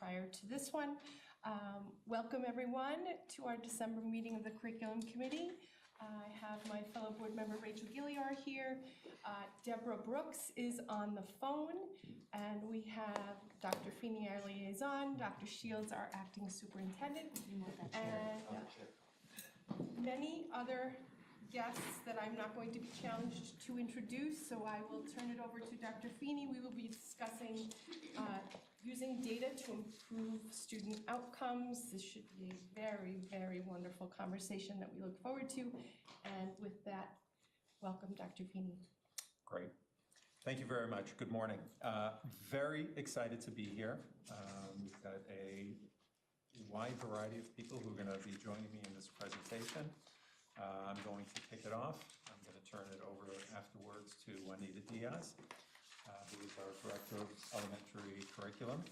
prior to this one. Welcome everyone to our December meeting of the Curriculum Committee. I have my fellow board member Rachel Gilliar here. Deborah Brooks is on the phone, and we have Dr. Feeney, our liaison, Dr. Shields, our acting superintendent, and many other guests that I'm not going to be challenged to introduce, so I will turn it over to Dr. Feeney. We will be discussing using data to improve student outcomes. This should be a very, very wonderful conversation that we look forward to. And with that, welcome, Dr. Feeney. Great. Thank you very much. Good morning. Very excited to be here. We've got a wide variety of people who are going to be joining me in this presentation. I'm going to kick it off. I'm going to turn it over afterwards to Juanita Diaz, who is our Director of Elementary Curriculum,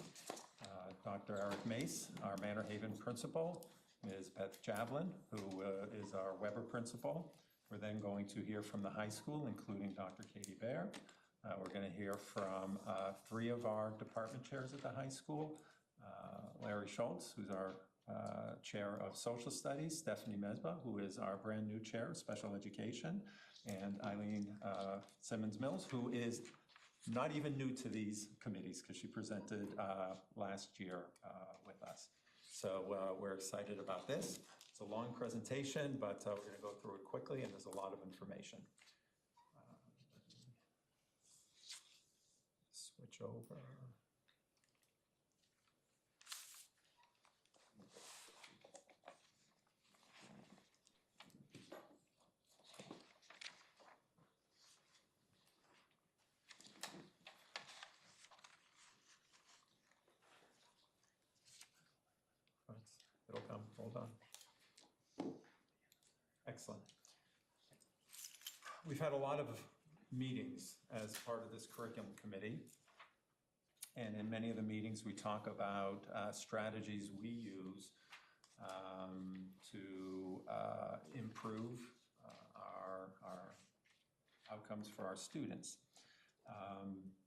Dr. Eric Mace, our Manor Haven Principal, Ms. Beth Javelin, who is our Weber Principal. We're then going to hear from the high school, including Dr. Katie Baer. We're going to hear from 3 of our department chairs at the high school, Larry Schultz, who's our Chair of Social Studies, Stephanie Mesba, who is our brand new Chair of Special Education, and Eileen Simmons-Mills, who is not even new to these committees because she presented last year with us. So we're excited about this. It's a long presentation, but we're going to go through it quickly, and there's a lot of information. Switch over. It'll come, hold on. Excellent. We've had a lot of meetings as part of this curriculum committee. And in many of the meetings, we talk about strategies we use to improve our outcomes for our students.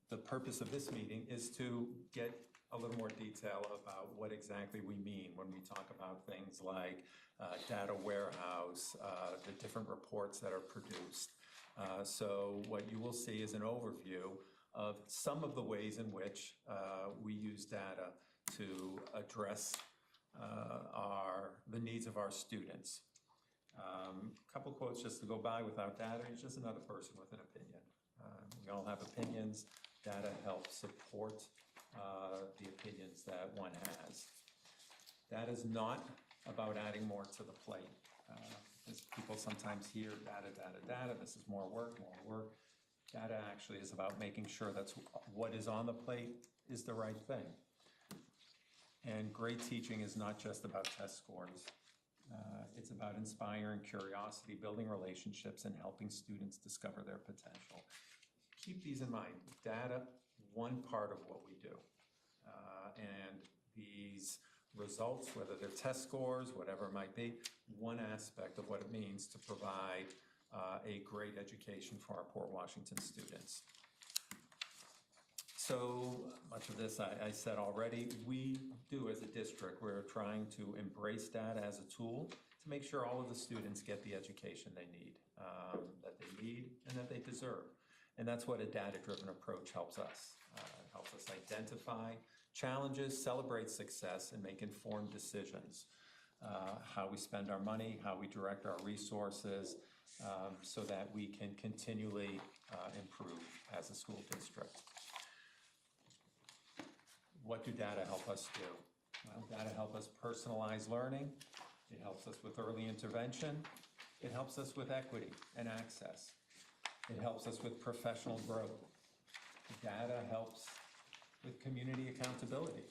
The purpose of this meeting is to get a little more detail about what exactly we mean when we talk about things like data warehouse, the different reports that are produced. So what you will see is an overview of some of the ways in which we use data to address the needs of our students. A couple quotes just to go by: without data, you're just another person with an opinion. We all have opinions. Data helps support the opinions that one has. Data is not about adding more to the plate. As people sometimes hear data, data, data, this is more work, more work. Data actually is about making sure that's what is on the plate is the right thing. And great teaching is not just about test scores. It's about inspiring curiosity, building relationships, and helping students discover their potential. Keep these in mind. Data, one part of what we do. And these results, whether they're test scores, whatever it might be, one aspect of what it means to provide a great education for our Port Washington students. So much of this I said already. We do as a district, we're trying to embrace data as a tool to make sure all of the students get the education they need, and that they deserve. And that's what a data-driven approach helps us. It helps us identify challenges, celebrate success, and make informed decisions. How we spend our money, how we direct our resources, so that we can continually improve as a school district. What do data help us do? Well, data help us personalize learning. It helps us with early intervention. It helps us with equity and access. It helps us with professional growth. Data helps with community accountability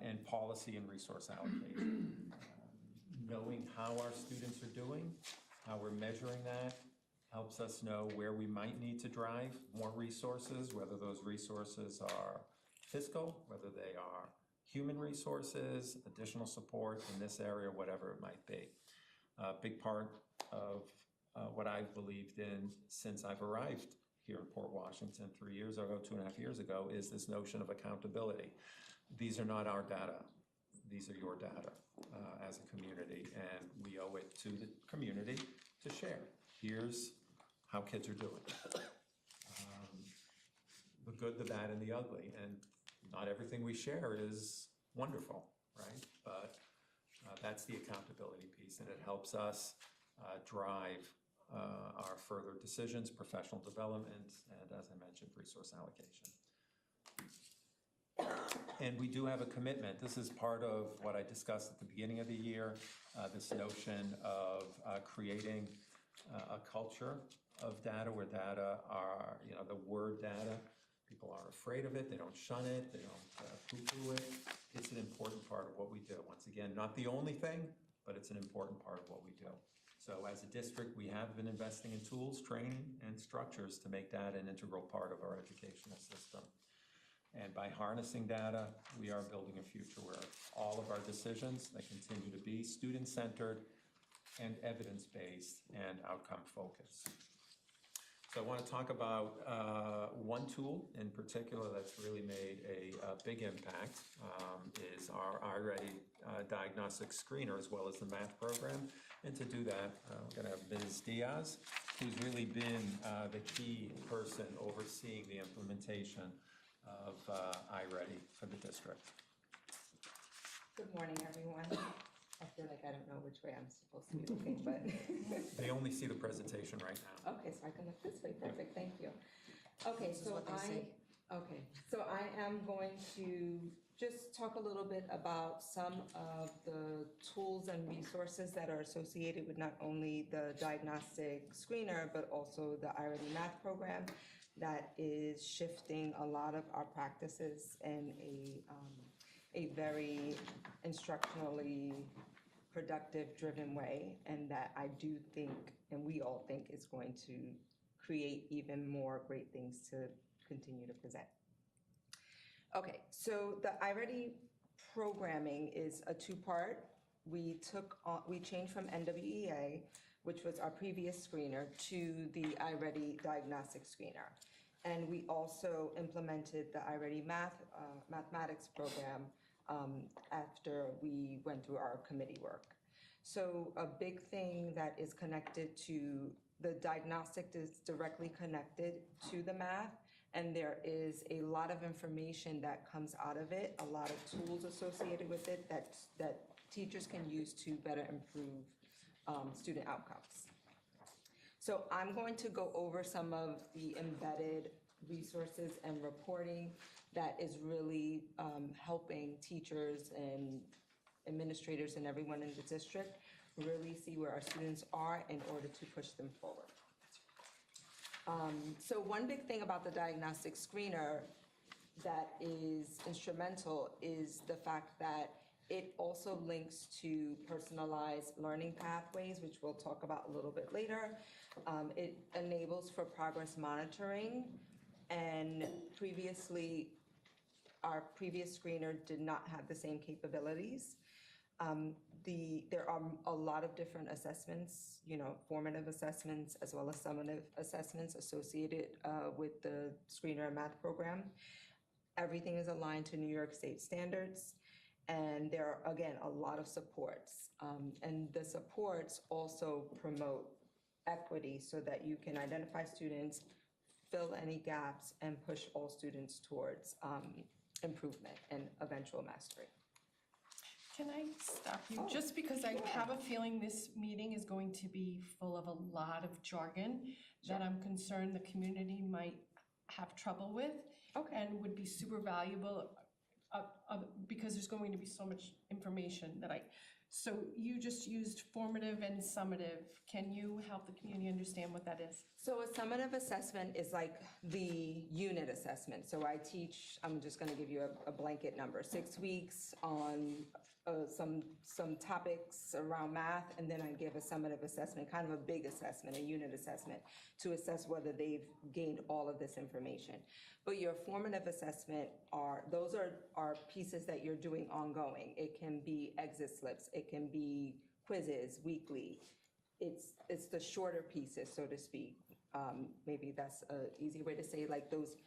and policy and resource allocation. Knowing how our students are doing, how we're measuring that, helps us know where we might need to drive more resources, whether those resources are fiscal, whether they are human resources, additional support in this area, whatever it might be. A big part of what I've believed in since I've arrived here in Port Washington 3 years ago, 2.5 years ago, is this notion of accountability. these are not our data. These are your data as a community, and we owe it to the community to share. Here's how kids are doing. The good, the bad, and the ugly. And not everything we share is wonderful, right? But that's the accountability piece, and it helps us drive our further decisions, professional development, and as I mentioned, resource allocation. And we do have a commitment. This is part of what I discussed at the beginning of the year, this notion of creating a culture of data where data are, the word data, people aren't afraid of it, they don't shun it, they don't poo-poo it. It's an important part of what we do. Once again, not the only thing, but it's an important part of what we do. So as a district, we have been investing in tools, training, and structures to make data an integral part of our educational system. And by harnessing data, we are building a future where all of our decisions, they continue to be student-centered and evidence-based and outcome-focused. So I want to talk about one tool in particular that's really made a big impact, is our iReady diagnostic screener, as well as the math program. And to do that, we're going to have Ms. Diaz, who's really been the key person overseeing the implementation of iReady for the district. Good morning, everyone. I feel like I don't know which way I'm supposed to be looking, but. They only see the presentation right now. Okay, so I can look this way. Perfect, thank you. Okay, so I am going to just talk a little bit about some of the tools and resources that are associated with not only the diagnostic screener, but also the iReady math program that is shifting a lot of our practices in a very instructionally productive, driven way, and that I do think, and we all think, is going to create even more great things to continue to present. Okay, so the iReady programming is a two-part. We changed from NWEA, which was our previous screener, to the iReady diagnostic screener. And we also implemented the iReady mathematics program after we went through our committee work. So a big thing that is connected to the diagnostic is directly connected to the math, and there is a lot of information that comes out of it, a lot of tools associated with it that teachers can use to better improve student outcomes. So I'm going to go over some of the embedded resources and reporting that is really helping teachers and administrators and everyone in the district really see where our students are in order to push them forward. So one big thing about the diagnostic screener that is instrumental is the fact that it also links to personalized learning pathways, which we'll talk about a little bit later. It enables for progress monitoring, and previously, our previous screener did not have the same capabilities. There are a lot of different assessments, formative assessments as well as summative assessments associated with the screener and math program. Everything is aligned to New York State standards, and there are, again, a lot of supports. And the supports also promote equity so that you can identify students, fill any gaps, and push all students towards improvement and eventual mastery. Can I stop you? Just because I have a feeling this meeting is going to be full of a lot of jargon that I'm concerned the community might have trouble with. Okay. And would be super valuable because there's going to be so much information so you just used formative and summative. Can you help the community understand what that is? So a summative assessment is like the unit assessment. So I teach, I'm just going to give you a blanket number, 6 weeks on some topics around math, and then I give a summative assessment, kind of a big assessment, a unit assessment, to assess whether they've gained all of this information. But your formative assessment those are pieces that you're doing ongoing. It can be exit slips, it can be quizzes weekly. It's the shorter pieces, so to speak. Maybe that's an easy way to say, like those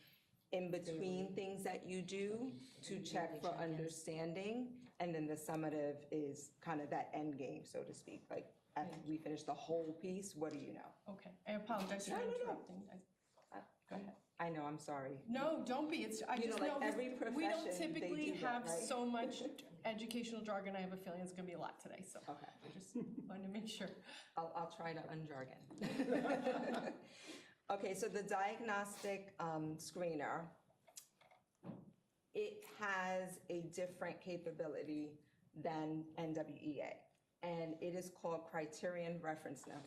in between things that you do to check for understanding. And then the summative is kind of that end game, so to speak. Like, after we finish the whole piece, what do you know? Okay, I apologize for No, no, no. interrupting. Go ahead. I know, I'm sorry. No, don't be, it's, I You just know, like know, every we don't profession, they typically do that, have right? so much educational jargon. I have a feeling it's gonna be a lot today, so Okay. I just wanted to make sure. I'll try to unjargon. Okay, so the diagnostic screener, it has a different capability than NWEA, and it is called Criterion Reference now.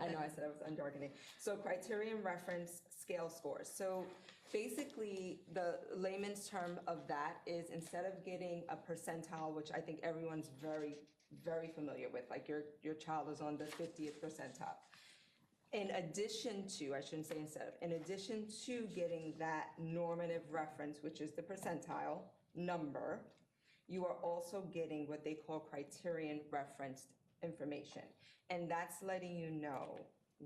I know I said I was unjargoning. So Criterion Reference Scale Scores. So basically, the layman's term of that is instead of getting a percentile, which I think everyone's very, very familiar with, like your child is on the 50th percentile. In addition to, I shouldn't say instead of, in addition to getting that normative reference, which is the percentile number, you are also getting what they call criterion referenced information. And that's letting you know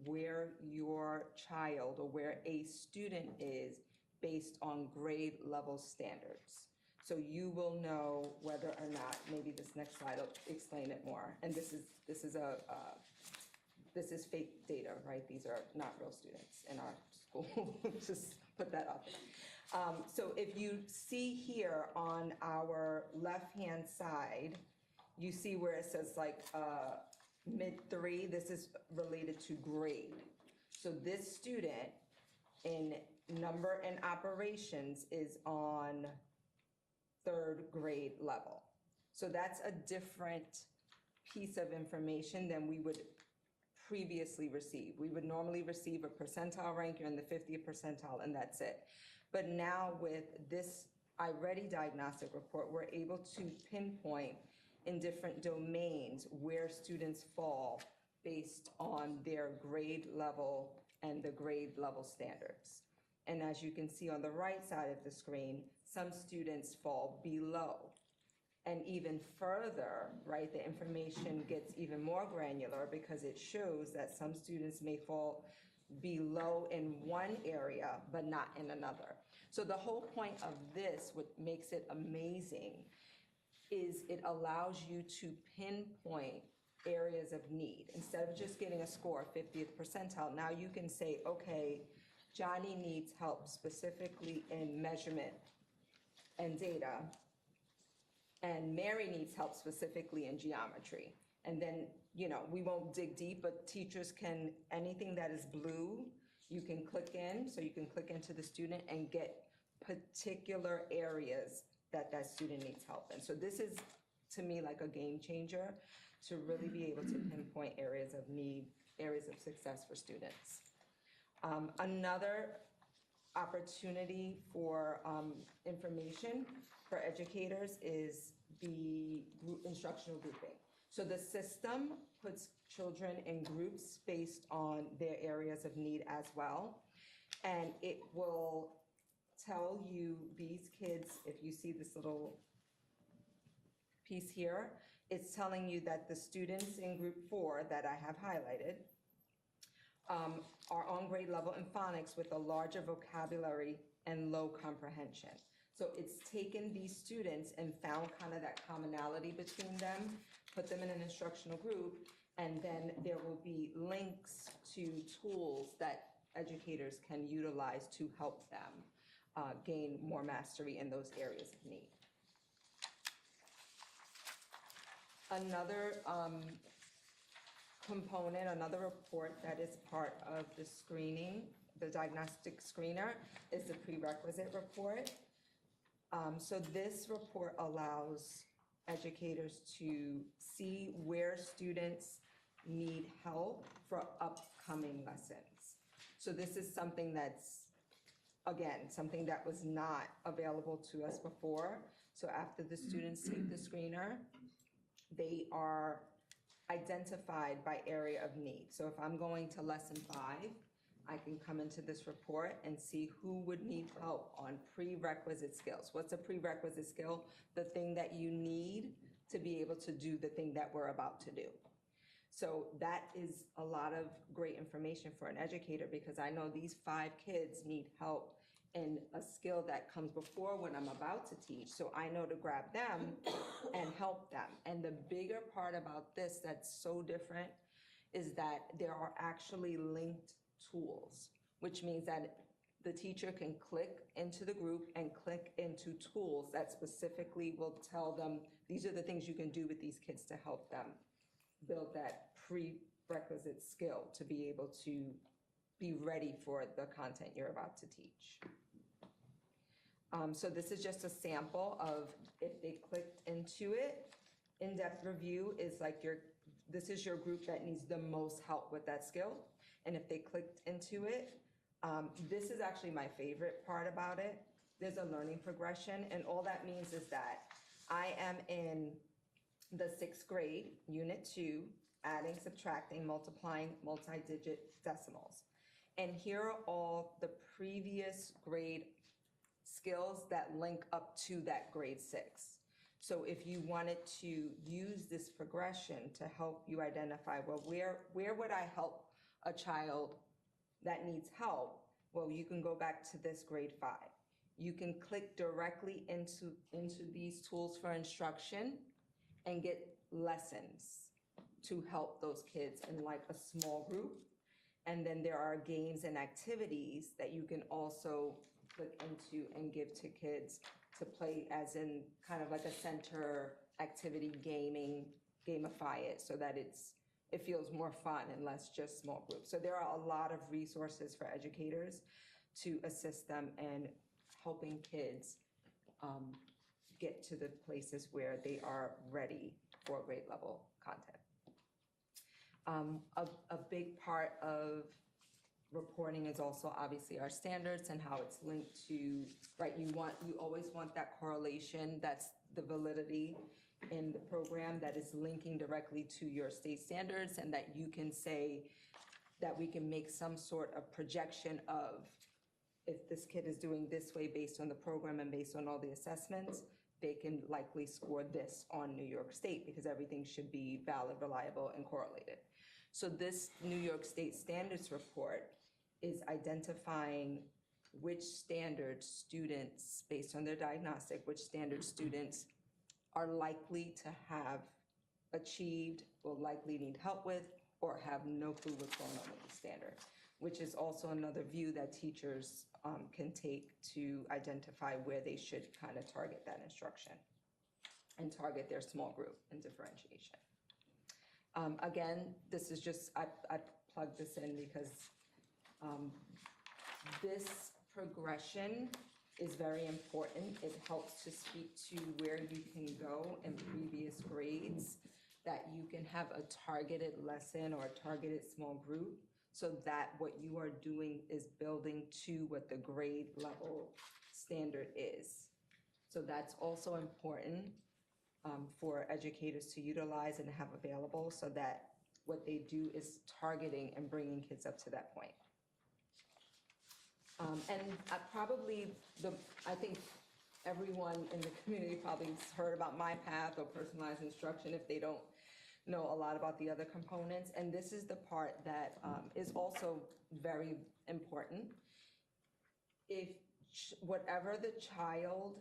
where your child or where a student is based on grade level standards. So you will know whether or not, maybe this next slide will explain it more. And this is fake data, right? These are not real students in our school. Just put that out there. So if you see here on our left-hand side, you see where it says like mid-3, this is related to grade. So this student in number and operations is on 3rd grade level. So that's a different piece of information than we would previously receive. We would normally receive a percentile rank, you're in the 50th percentile, and that's it. But now with this iReady diagnostic report, we're able to pinpoint in different domains where students fall based on their grade level and the grade level standards. And as you can see on the right side of the screen, some students fall below. And even further, right, the information gets even more granular because it shows that some students may fall below in one area, but not in another. So the whole point of this, what makes it amazing, is it allows you to pinpoint areas of need. Instead of just getting a score, 50th percentile, now you can say, okay, Johnny needs help specifically in measurement and data, and Mary needs help specifically in geometry. And then, you know, we won't dig deep, but teachers can, anything that is blue, you can click in, so you can click into the student and get particular areas that that student needs help in. So this is, to me, like a game changer to really be able to pinpoint areas of need, areas of success for students. Another opportunity for information for educators is the instructional grouping. So the system puts children in groups based on their areas of need as well. And it will tell you, these kids, if you see this little piece here, it's telling you that the students in group 4 that I have highlighted are on grade level in phonics with a larger vocabulary and low comprehension. So it's taken these students and found kind of that commonality between them, put them in an instructional group, and then there will be links to tools that educators can utilize to help them gain more mastery in those areas of need. Another component, another report that is part of the screening, the diagnostic screener, is the prerequisite report. So this report allows educators to see where students need help for upcoming lessons. So this is something that's, again, something that was not available to us before. So after the students take the screener, they are identified by area of need. So if I'm going to lesson 5, I can come into this report and see who would need help on prerequisite skills. What's a prerequisite skill? The thing that you need to be able to do the thing that we're about to do. So that is a lot of great information for an educator, because I know these 5 kids need help and a skill that comes before what I'm about to teach, so I know to grab them and help them. And the bigger part about this that's so different is that there are actually linked tools, which means that the teacher can click into the group and click into tools that specifically will tell them, these are the things you can do with these kids to help them build that prerequisite skill to be able to be ready for the content you're about to teach. So this is just a sample of if they clicked into it. In-depth review is like this is your group that needs the most help with that skill. And if they clicked into it, this is actually my favorite part about it. There's a learning progression, and all that means is that I am in the 6th grade, Unit 2, adding, subtracting, multiplying, multi-digit decimals. And here are all the previous grade skills that link up to that grade 6. So if you wanted to use this progression to help you identify, well, where would I help a child that needs help? Well, you can go back to this grade 5. You can click directly into these tools for instruction and get lessons to help those kids in like a small group. And then there are games and activities that you can also click into and give to kids to play, as in kind of like a center activity gamify it so that it feels more fun and less just small groups. So there are a lot of resources for educators to assist them in helping kids get to the places where they are ready for grade level content. A big part of reporting is also obviously our standards and how it's linked to, right, you always want that correlation, that's the validity in the program that is linking directly to your state standards, and that you can say that we can make some sort of projection of if this kid is doing this way based on the program and based on all the assessments, they can likely score this on New York State because everything should be valid, reliable, and correlated. So this New York State Standards Report is identifying which standards students, based on their diagnostic, which standards students are likely to have achieved, will likely need help with, or have no clue what's going on with the standard, which is also another view that teachers can take to identify where they should kind of target that instruction and target their small group and differentiation. Again, this is just, I plugged this in because this progression is very important. It helps to speak to where you can go in previous grades, that you can have a targeted lesson or a targeted small group, so that what you are doing is building to what the grade level standard is. So that's also important for educators to utilize and have available, so that what they do is targeting and bringing kids up to that point. And I think everyone in the community probably has heard about My Path or personalized instruction if they don't know a lot about the other components. And this is the part that is also very important. If whatever the child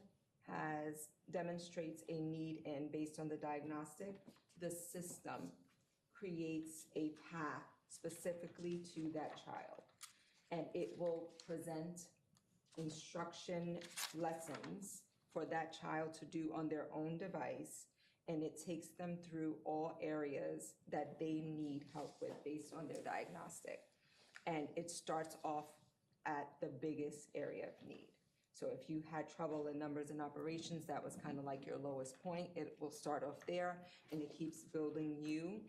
demonstrates a need in based on the diagnostic, the system creates a path specifically to that child. And it will present instruction lessons for that child to do on their own device. And it takes them through all areas that they need help with based on their diagnostic. And it starts off at the biggest area of need. So if you had trouble in numbers and operations, that was kind of like your lowest point. It will start off there, and it keeps building you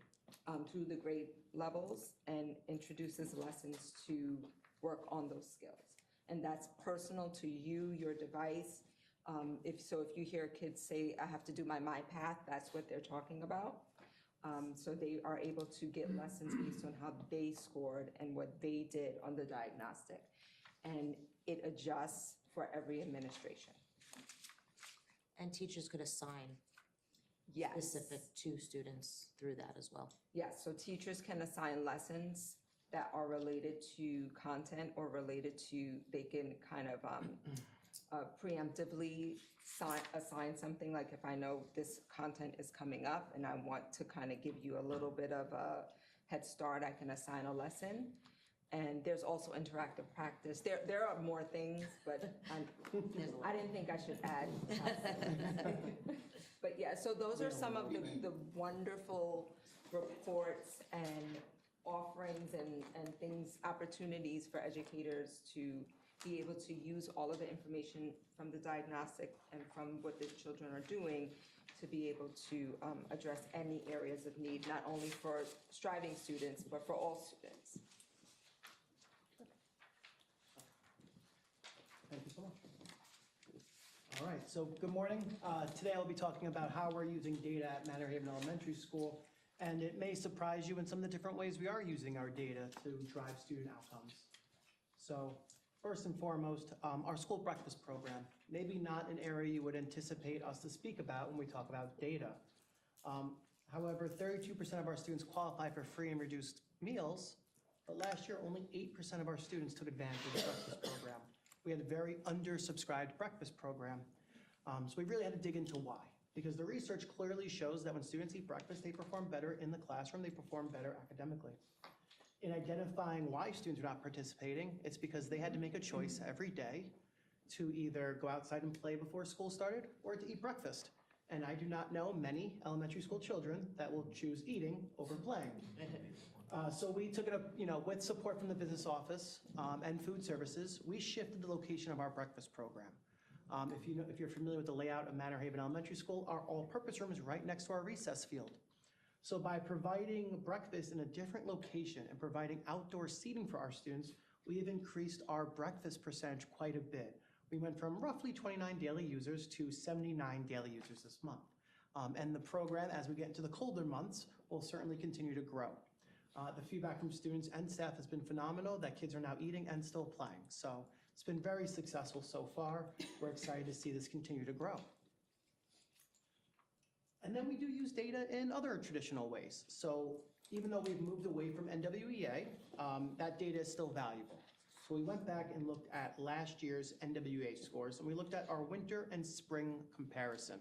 through the grade levels and introduces lessons to work on those skills. And that's personal to you, your device. If you hear kids say, I have to do my Path, that's what they're talking about. So they are able to get lessons based on how they scored and what they did on the diagnostic. And it adjusts for every administration. And teachers could assign Yes. specific to students through that as well. Yes, so teachers can assign lessons that are related to content or related to, they can kind of preemptively assign something, like if I know this content is coming up and I want to kind of give you a little bit of a head start, I can assign a lesson. And there's also interactive practice. There are more things, but I didn't think I should add. But yeah, so those are some of the wonderful reports and offerings and things, opportunities for educators to be able to use all of the information from the diagnostic and from what the children are doing to be able to address any areas of need, not only for striving students, but for all students. Thank you so much. All right, so good morning. Today I'll be talking about how we're using data at Manor Haven Elementary School, and it may surprise you in some of the different ways we are using our data to drive student outcomes. So first and foremost, our school breakfast program, maybe not an area you would anticipate us to speak about when we talk about data. However, 32% of our students qualify for free and reduced meals, but last year only 8% of our students took advantage of the breakfast program. We had a very undersubscribed breakfast program, so we really had to dig into why. Because the research clearly shows that when students eat breakfast, they perform better in the classroom, they perform better academically. In identifying why students are not participating, it's because they had to make a choice every day to either go outside and play before school started or to eat breakfast. And I do not know many elementary school children that will choose eating over playing. So we took it up, with support from the business office and food services, we shifted the location of our breakfast program. If you're familiar with the layout of Manor Haven Elementary School, our all-purpose room is right next to our recess field. So by providing breakfast in a different location and providing outdoor seating for our students, we have increased our breakfast percentage quite a bit. We went from roughly 29 daily users to 79 daily users this month. And the program, as we get into the colder months, will certainly continue to grow. The feedback from students and staff has been phenomenal, that kids are now eating and still playing. So it's been very successful so far. We're excited to see this continue to grow. And then we do use data in other traditional ways. So even though we've moved away from NWEA, that data is still valuable. So we went back and looked at last year's NWEA scores, and we looked at our winter and spring comparison.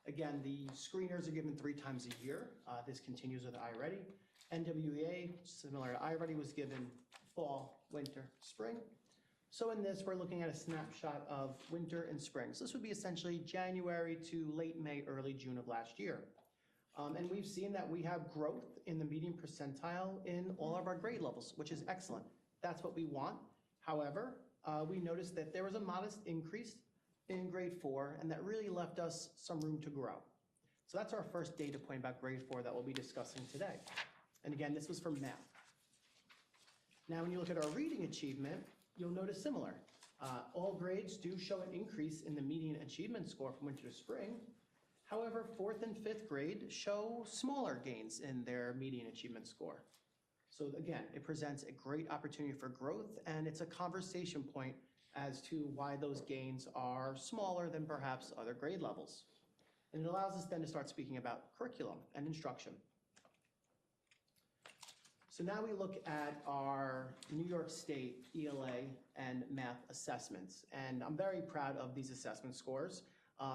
Again, the screeners are given 3 times a year. This continues with iReady. NWEA, similar to iReady, was given fall, winter, spring. So in this, we're looking at a snapshot of winter and spring. So this would be essentially January to late May, early June of last year. And we've seen that we have growth in the median percentile in all of our grade levels, which is excellent. That's what we want. However, we noticed that there was a modest increase in grade 4, and that really left us some room to grow. So that's our first data point about grade 4 that we'll be discussing today. And again, this was for math. Now, when you look at our reading achievement, you'll notice similar. All grades do show an increase in the median achievement score from winter to spring. However, 4th and 5th grade show smaller gains in their median achievement score. So again, it presents a great opportunity for growth, and it's a conversation point as to why those gains are smaller than perhaps other grade levels. And it allows us then to start speaking about curriculum and instruction. So now we look at our New York State ELA and math assessments, and I'm very proud of these assessment scores.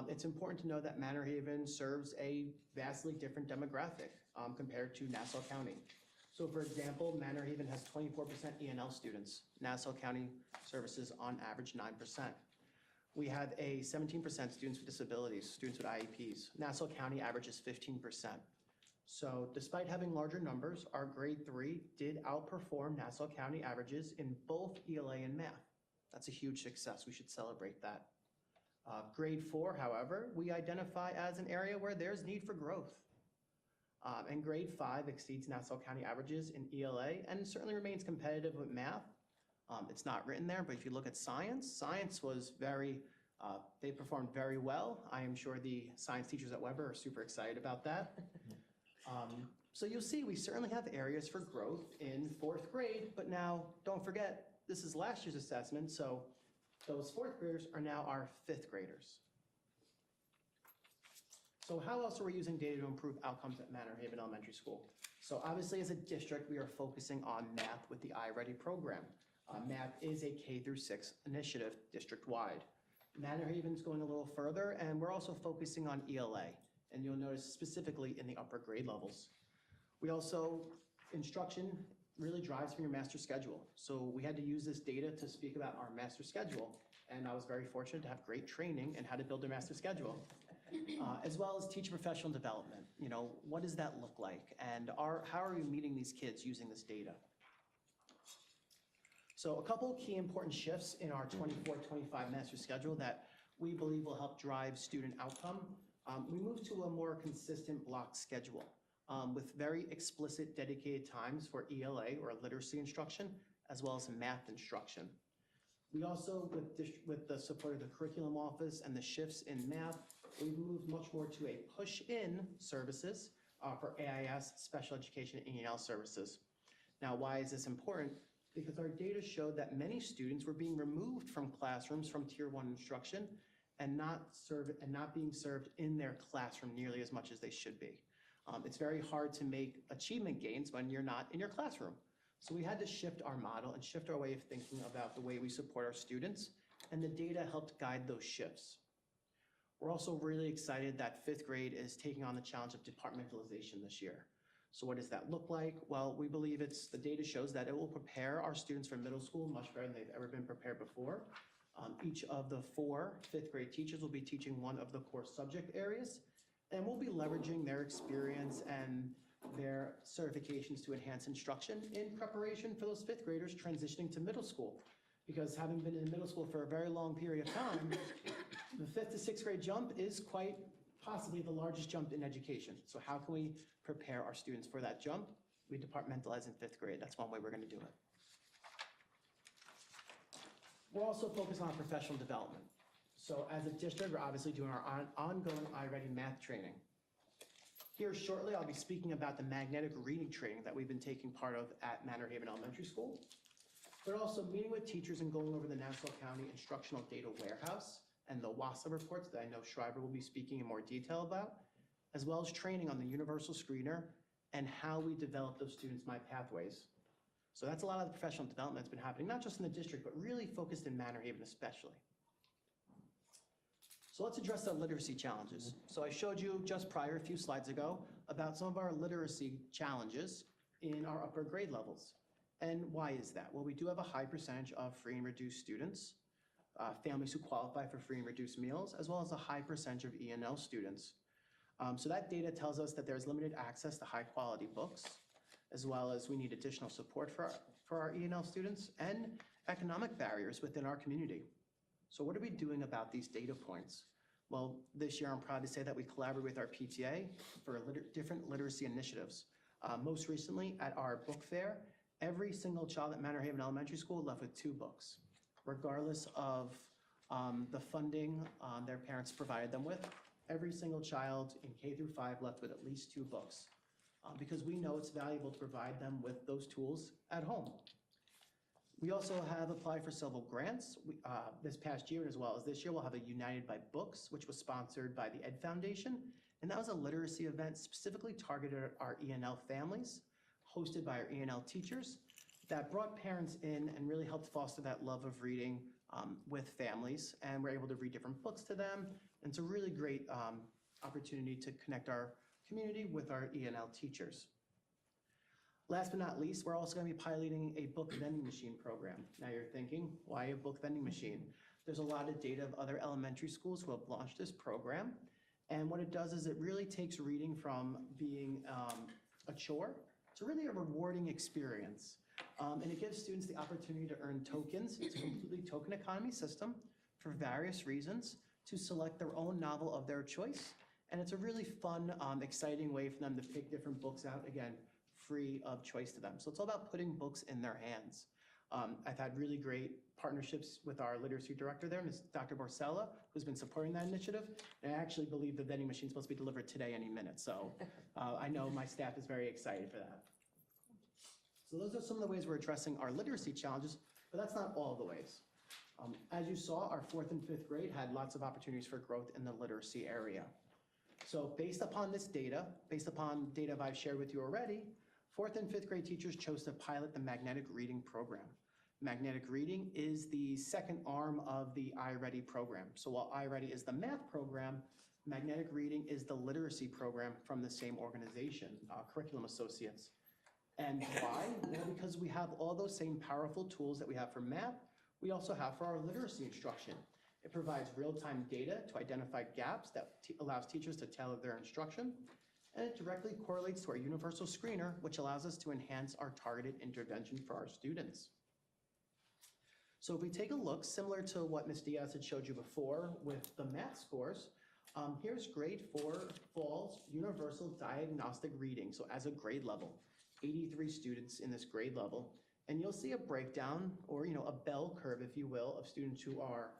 It's important to know that Manor Haven serves a vastly different demographic compared to Nassau County. So for example, Manor Haven has 24% ENL students. Nassau County services on average 9%. We have a 17% students with disabilities, students with IEPs. Nassau County averages 15%. So despite having larger numbers, our grade 3 did outperform Nassau County averages in both ELA and math. That's a huge success. We should celebrate that. Grade 4, however, we identify as an area where there's need for growth. And grade 5 exceeds Nassau County averages in ELA and certainly remains competitive with math. It's not written there, but if you look at science, science was they performed very well. I am sure the science teachers at Weber are super excited about that. So you'll see we certainly have areas for growth in 4th grade, but now don't forget, this is last year's assessment, so those 4th graders are now our 5th graders. So how else are we using data to improve outcomes at Manor Haven Elementary School? So obviously, as a district, we are focusing on math with the iReady program. Math is a K through 6 initiative district-wide. Manor Haven's going a little further, and we're also focusing on ELA, and you'll notice specifically in the upper grade levels. We also, instruction really drives from your master schedule. So we had to use this data to speak about our master schedule, and I was very fortunate to have great training in how to build a master schedule, as well as teacher professional development. You know, what does that look like? And how are we meeting these kids using this data? So a couple of key important shifts in our 24-25 master schedule that we believe will help drive student outcome. We moved to a more consistent block schedule with very explicit dedicated times for ELA or literacy instruction, as well as math instruction. We also, with the support of the curriculum office and the shifts in math, we've moved much more to a push-in services for AIS, special education, and E&L services. Now, why is this important? Because our data showed that many students were being removed from classrooms from Tier 1 instruction and not being served in their classroom nearly as much as they should be. It's very hard to make achievement gains when you're not in your classroom. So we had to shift our model and shift our way of thinking about the way we support our students, and the data helped guide those shifts. We're also really excited that 5th grade is taking on the challenge of departmentalization this year. So what does that look like? Well, we believe the data shows that it will prepare our students for middle school much better than they've ever been prepared before. Each of the 4 5th grade teachers will be teaching one of the core subject areas, and we'll be leveraging their experience and their certifications to enhance instruction in preparation for those 5th graders transitioning to middle school. Because having been in middle school for a very long period of time, the 5th to 6th grade jump is quite possibly the largest jump in education. So how can we prepare our students for that jump? We departmentalize in 5th grade. That's one way we're going to do it. We're also focused on professional development. So as a district, we're obviously doing our ongoing iReady math training. Here shortly, I'll be speaking about the magnetic reading training that we've been taking part of at Manor Haven Elementary School, but also meeting with teachers and going over the Nassau County Instructional Data Warehouse and the WASA reports that I know Schreiber will be speaking in more detail about, as well as training on the universal screener and how we develop those students' My Pathways. So that's a lot of the professional development that's been happening, not just in the district, but really focused in Manor Haven especially. So let's address the literacy challenges. So I showed you just prior, a few slides ago, about some of our literacy challenges in our upper grade levels. And why is that? Well, we do have a high percentage of free and reduced students, families who qualify for free and reduced meals, as well as a high percentage of E&L students. So that data tells us that there's limited access to high quality books, as well as we need additional support for our E&L students and economic barriers within our community. So what are we doing about these data points? Well, this year I'm proud to say that we collaborate with our PTA for different literacy initiatives. Most recently at our book fair, every single child at Manor Haven Elementary School left with 2 books, regardless of the funding their parents provided them with. Every single child in K through 5 left with at least 2 books because we know it's valuable to provide them with those tools at home. We also have applied for several grants this past year, as well as this year. We'll have a United by Books, which was sponsored by the Ed Foundation, and that was a literacy event specifically targeted at our E&L families, hosted by our E&L teachers, that brought parents in and really helped foster that love of reading with families, and we're able to read different books to them. And it's a really great opportunity to connect our community with our E&L teachers. Last but not least, we're also going to be piloting a book vending machine program. Now you're thinking, why a book vending machine? There's a lot of data of other elementary schools who have launched this program, and what it does is it really takes reading from being a chore to really a rewarding experience. And it gives students the opportunity to earn tokens. It's a completely token economy system for various reasons to select their own novel of their choice. And it's a really fun, exciting way for them to pick different books out, again, free of choice to them. So it's all about putting books in their hands. I've had really great partnerships with our literacy director there, Ms. Dr. Borsella, who's been supporting that initiative. And I actually believe the vending machine is supposed to be delivered today any minute. So I know my staff is very excited for that. So those are some of the ways we're addressing our literacy challenges, but that's not all the ways. As you saw, our 4th and 5th grade had lots of opportunities for growth in the literacy area. So based upon this data, based upon data I've shared with you already, 4th and 5th grade teachers chose to pilot the magnetic reading program. Magnetic reading is the second arm of the iReady program. So while iReady is the math program, magnetic reading is the literacy program from the same organization, Curriculum Associates. And why? Well, because we have all those same powerful tools that we have for math, we also have for our literacy instruction. It provides real-time data to identify gaps that allows teachers to tailor their instruction, and it directly correlates to our universal screener, which allows us to enhance our targeted intervention for our students. So if we take a look, similar to what Ms. Diaz had showed you before with the math scores, here's grade 4 Fall's Universal Diagnostic Reading. So as a grade level, 83 students in this grade level, and you'll see a breakdown or a bell curve, if you will, of students who are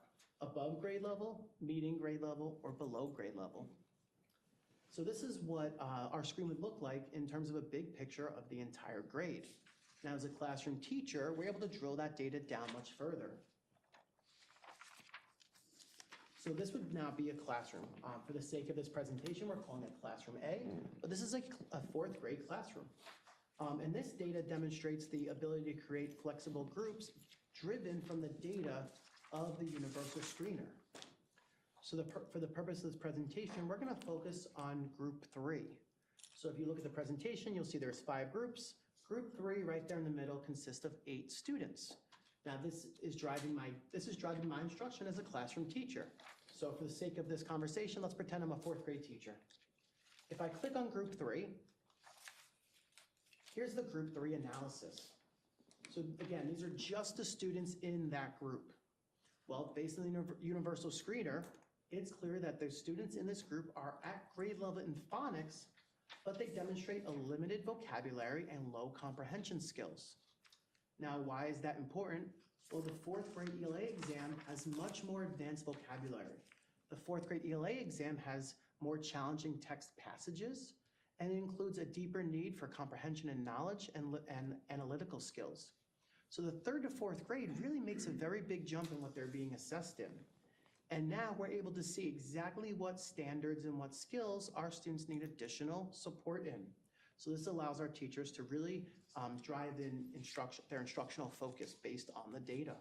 above grade level, meeting grade level, or below grade level. So this is what our screen would look like in terms of a big picture of the entire grade. Now, as a classroom teacher, we're able to drill that data down much further. So this would now be a classroom. For the sake of this presentation, we're calling it Classroom A, but this is a 4th grade classroom. And this data demonstrates the ability to create flexible groups driven from the data of the universal screener. So for the purpose of this presentation, we're going to focus on group 3. So if you look at the presentation, you'll see there's 5 groups. Group 3 right there in the middle consists of 8 students. Now this is driving my instruction as a classroom teacher. So for the sake of this conversation, let's pretend I'm a 4th grade teacher. If I click on group 3, here's the group 3 analysis. So again, these are just the students in that group. Well, based on the universal screener, it's clear that the students in this group are at grade level in phonics, but they demonstrate a limited vocabulary and low comprehension skills. Now, why is that important? Well, the 4th grade ELA exam has much more advanced vocabulary. The 4th grade ELA exam has more challenging text passages, and it includes a deeper need for comprehension and knowledge and analytical skills. So the 3rd to 4th grade really makes a very big jump in what they're being assessed in. And now we're able to see exactly what standards and what skills our students need additional support in. So this allows our teachers to really drive in their instructional focus based on the data.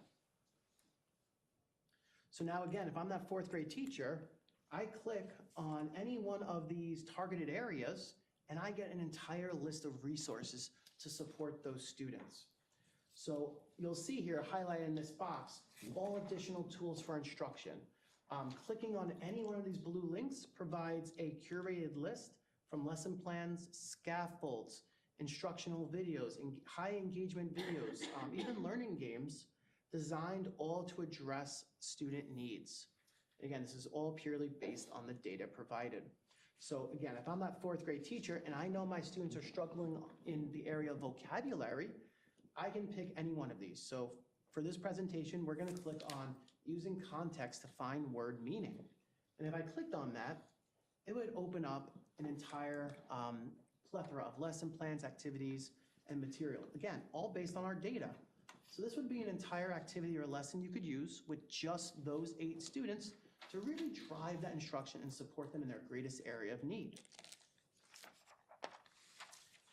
So now again, if I'm that 4th grade teacher, I click on any one of these targeted areas and I get an entire list of resources to support those students. So you'll see here highlighted in this box, all additional tools for instruction. Clicking on any one of these blue links provides a curated list from lesson plans, scaffolds, instructional videos, and high engagement videos, even learning games designed all to address student needs. Again, this is all purely based on the data provided. So again, if I'm that 4th grade teacher and I know my students are struggling in the area of vocabulary, I can pick any one of these. So for this presentation, we're going to click on using context to find word meaning. And if I clicked on that, it would open up an entire plethora of lesson plans, activities, and material. Again, all based on our data. So this would be an entire activity or lesson you could use with just those 8 students to really drive that instruction and support them in their greatest area of need.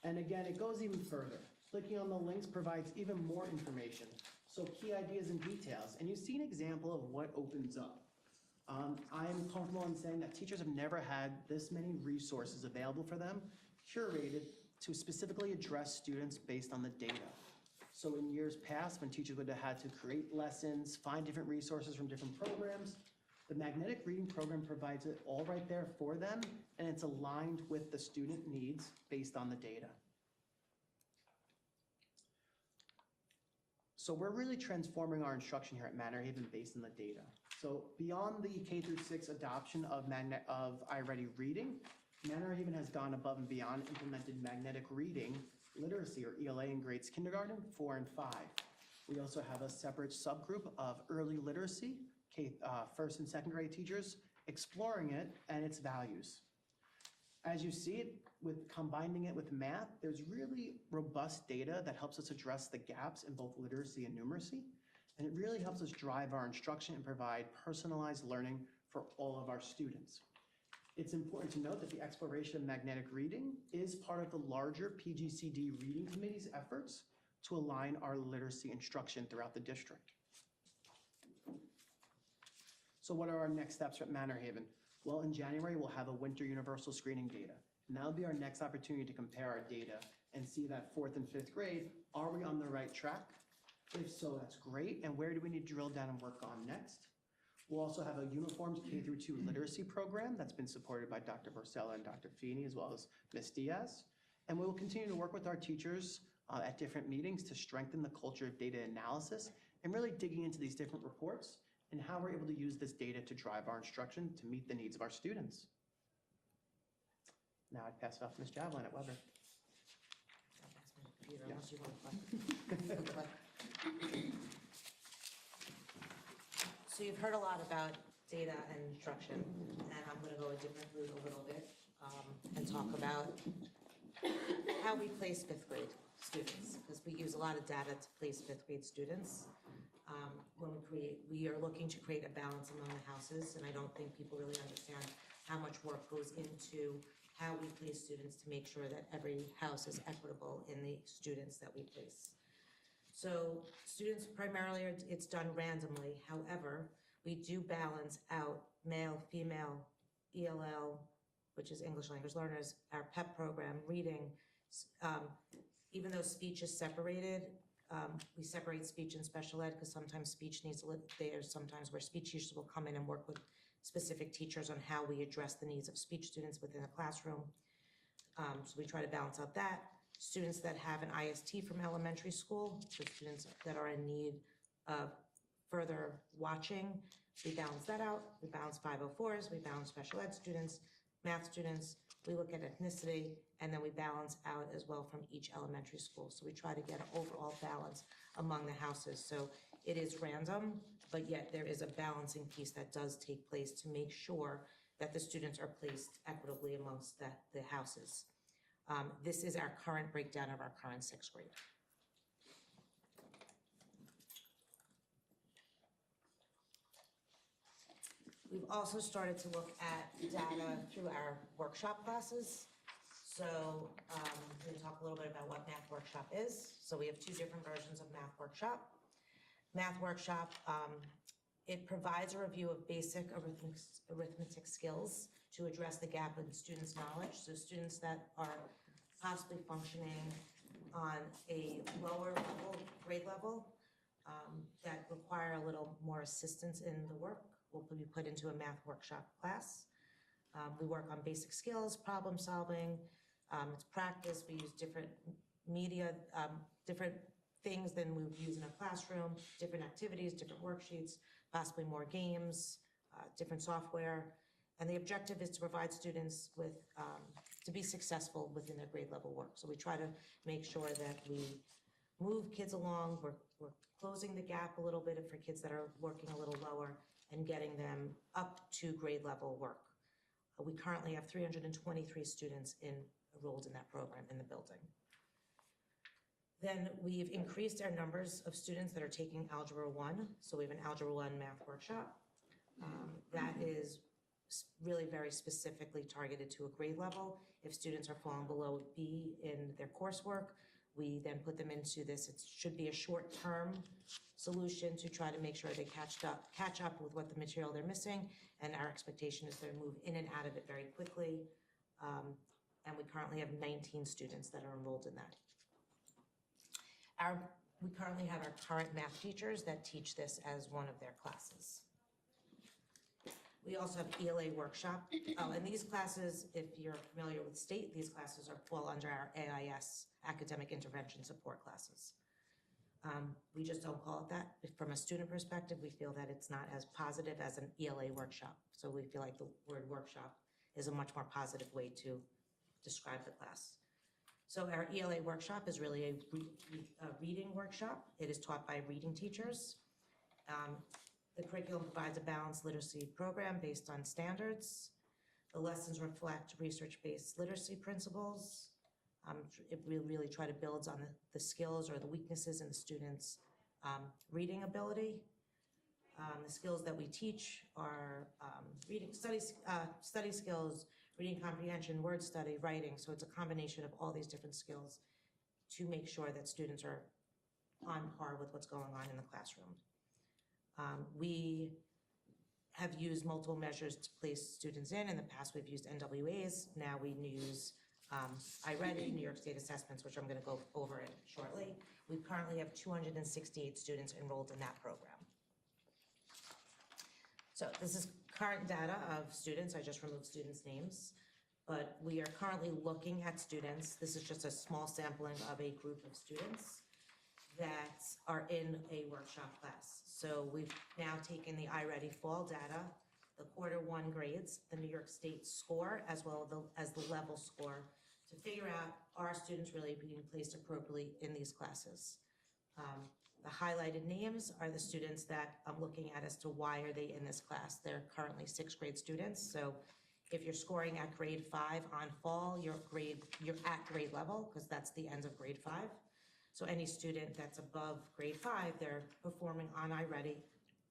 And again, it goes even further. Clicking on the links provides even more information. So key ideas and details. And you see an example of what opens up. I'm comfortable in saying that teachers have never had this many resources available for them, curated to specifically address students based on the data. So in years past, when teachers would have had to create lessons, find different resources from different programs, the magnetic reading program provides it all right there for them, and it's aligned with the student needs based on the data. So we're really transforming our instruction here at Manor Haven based on the data. So beyond the K-6 adoption of iReady Reading, Manor Haven has gone above and beyond implemented magnetic reading literacy or ELA in grades kindergarten, 4, and 5. We also have a separate subgroup of early literacy, 1st and 2nd grade teachers, exploring it and its values. As you see it, with combining it with math, there's really robust data that helps us address the gaps in both literacy and numeracy, and it really helps us drive our instruction and provide personalized learning for all of our students. It's important to note that the exploration of magnetic reading is part of the larger PGCD Reading Committee's efforts to align our literacy instruction throughout the district. So what are our next steps at Manor Haven? Well, in January, we'll have a winter universal screening data. And that'll be our next opportunity to compare our data and see that 4th and 5th grade, are we on the right track? If so, that's great. And where do we need to drill down and work on next? We'll also have a uniformed K through 2 literacy program that's been supported by Dr. Barcella and Dr. Feeney, as well as Ms. Diaz. And we will continue to work with our teachers at different meetings to strengthen the culture of data analysis and really digging into these different reports and how we're able to use this data to drive our instruction to meet the needs of our students. Now I'd pass it off to Ms. Javelin at Weber. That's my computer, unless you want to click. So you've heard a lot about data and instruction, and I'm going to go a different route a little bit and talk about how we place 5th grade students, because we use a lot of data to place 5th grade students. When we are looking to create a balance among the houses, and I don't think people really understand how much work goes into how we place students to make sure that every house is equitable in the students that we place. So students primarily, it's done randomly. However, we do balance out male, female, ELL, which is English language learners, our PEP program, reading. Even though speech is separated, we separate speech and special ed because sometimes speech needs, there's sometimes where speech teachers will come in and work with specific teachers on how we address the needs of speech students within a classroom. So we try to balance out that. Students that have an IST from elementary school, so students that are in need of further watching, we balance that out. We balance 504s, we balance special ed students, math students, we look at ethnicity, and then we balance out as well from each elementary school. So we try to get an overall balance among the houses. So it is random, but yet there is a balancing piece that does take place to make sure that the students are placed equitably amongst the houses. This is our current breakdown of our current 6th grade. We've also started to look at data through our workshop classes. So we're gonna talk a little bit about what Math Workshop is. So we have 2 different versions of Math Workshop. Math Workshop, it provides a review of basic arithmetic skills to address the gap in students' knowledge. So students that are possibly functioning on a lower level, grade level, that require a little more assistance in the work will be put into a Math Workshop class. We work on basic skills, problem solving, it's practice. We use different media, different things than we would use in a classroom, different activities, different worksheets, possibly more games, different software. And the objective is to provide students with, to be successful within their grade level work. So we try to make sure that we move kids along, we're closing the gap a little bit for kids that are working a little lower and getting them up to grade level work. We currently have 323 students enrolled in that program in the building. Then we've increased our numbers of students that are taking Algebra 1. So we have an Algebra 1 Math Workshop. That is really very specifically targeted to a grade level. If students are falling below B in their coursework, we then put them into this. It should be a short-term solution to try to make sure they catch up with what the material they're missing, and our expectation is they'll move in and out of it very quickly. And we currently have 19 students that are enrolled in that. We currently have our current math teachers that teach this as one of their classes. We also have ELA workshop. And these classes, if you're familiar with state, these classes fall under our AIS, Academic Intervention Support classes. We just don't call it that. From a student perspective, we feel that it's not as positive as an ELA workshop. So we feel like the word workshop is a much more positive way to describe the class. So our ELA workshop is really a reading workshop. It is taught by reading teachers. The curriculum provides a balanced literacy program based on standards. The lessons reflect research-based literacy principles. We really try to build on the skills or the weaknesses in the students' reading ability. The skills that we teach are reading, study skills, reading comprehension, word study, writing. So it's a combination of all these different skills to make sure that students are on par with what's going on in the classroom. We have used multiple measures to place students in. In the past, we've used NWAs. Now we use iReady, New York State assessments, which I'm going to go over it shortly. We currently have 268 students enrolled in that program. So this is current data of students. I just removed students' names. But we are currently looking at students. This is just a small sampling of a group of students that are in a workshop class. So we've now taken the iReady fall data, the Q1 grades, the New York State score, as well as the level score, to figure out, are students really being placed appropriately in these classes? The highlighted names are the students that I'm looking at as to why are they in this class. They're currently 6th grade students. So if you're scoring at grade 5 on fall, you're at grade level, because that's the end of grade 5. So any student that's above grade 5, they're performing on iReady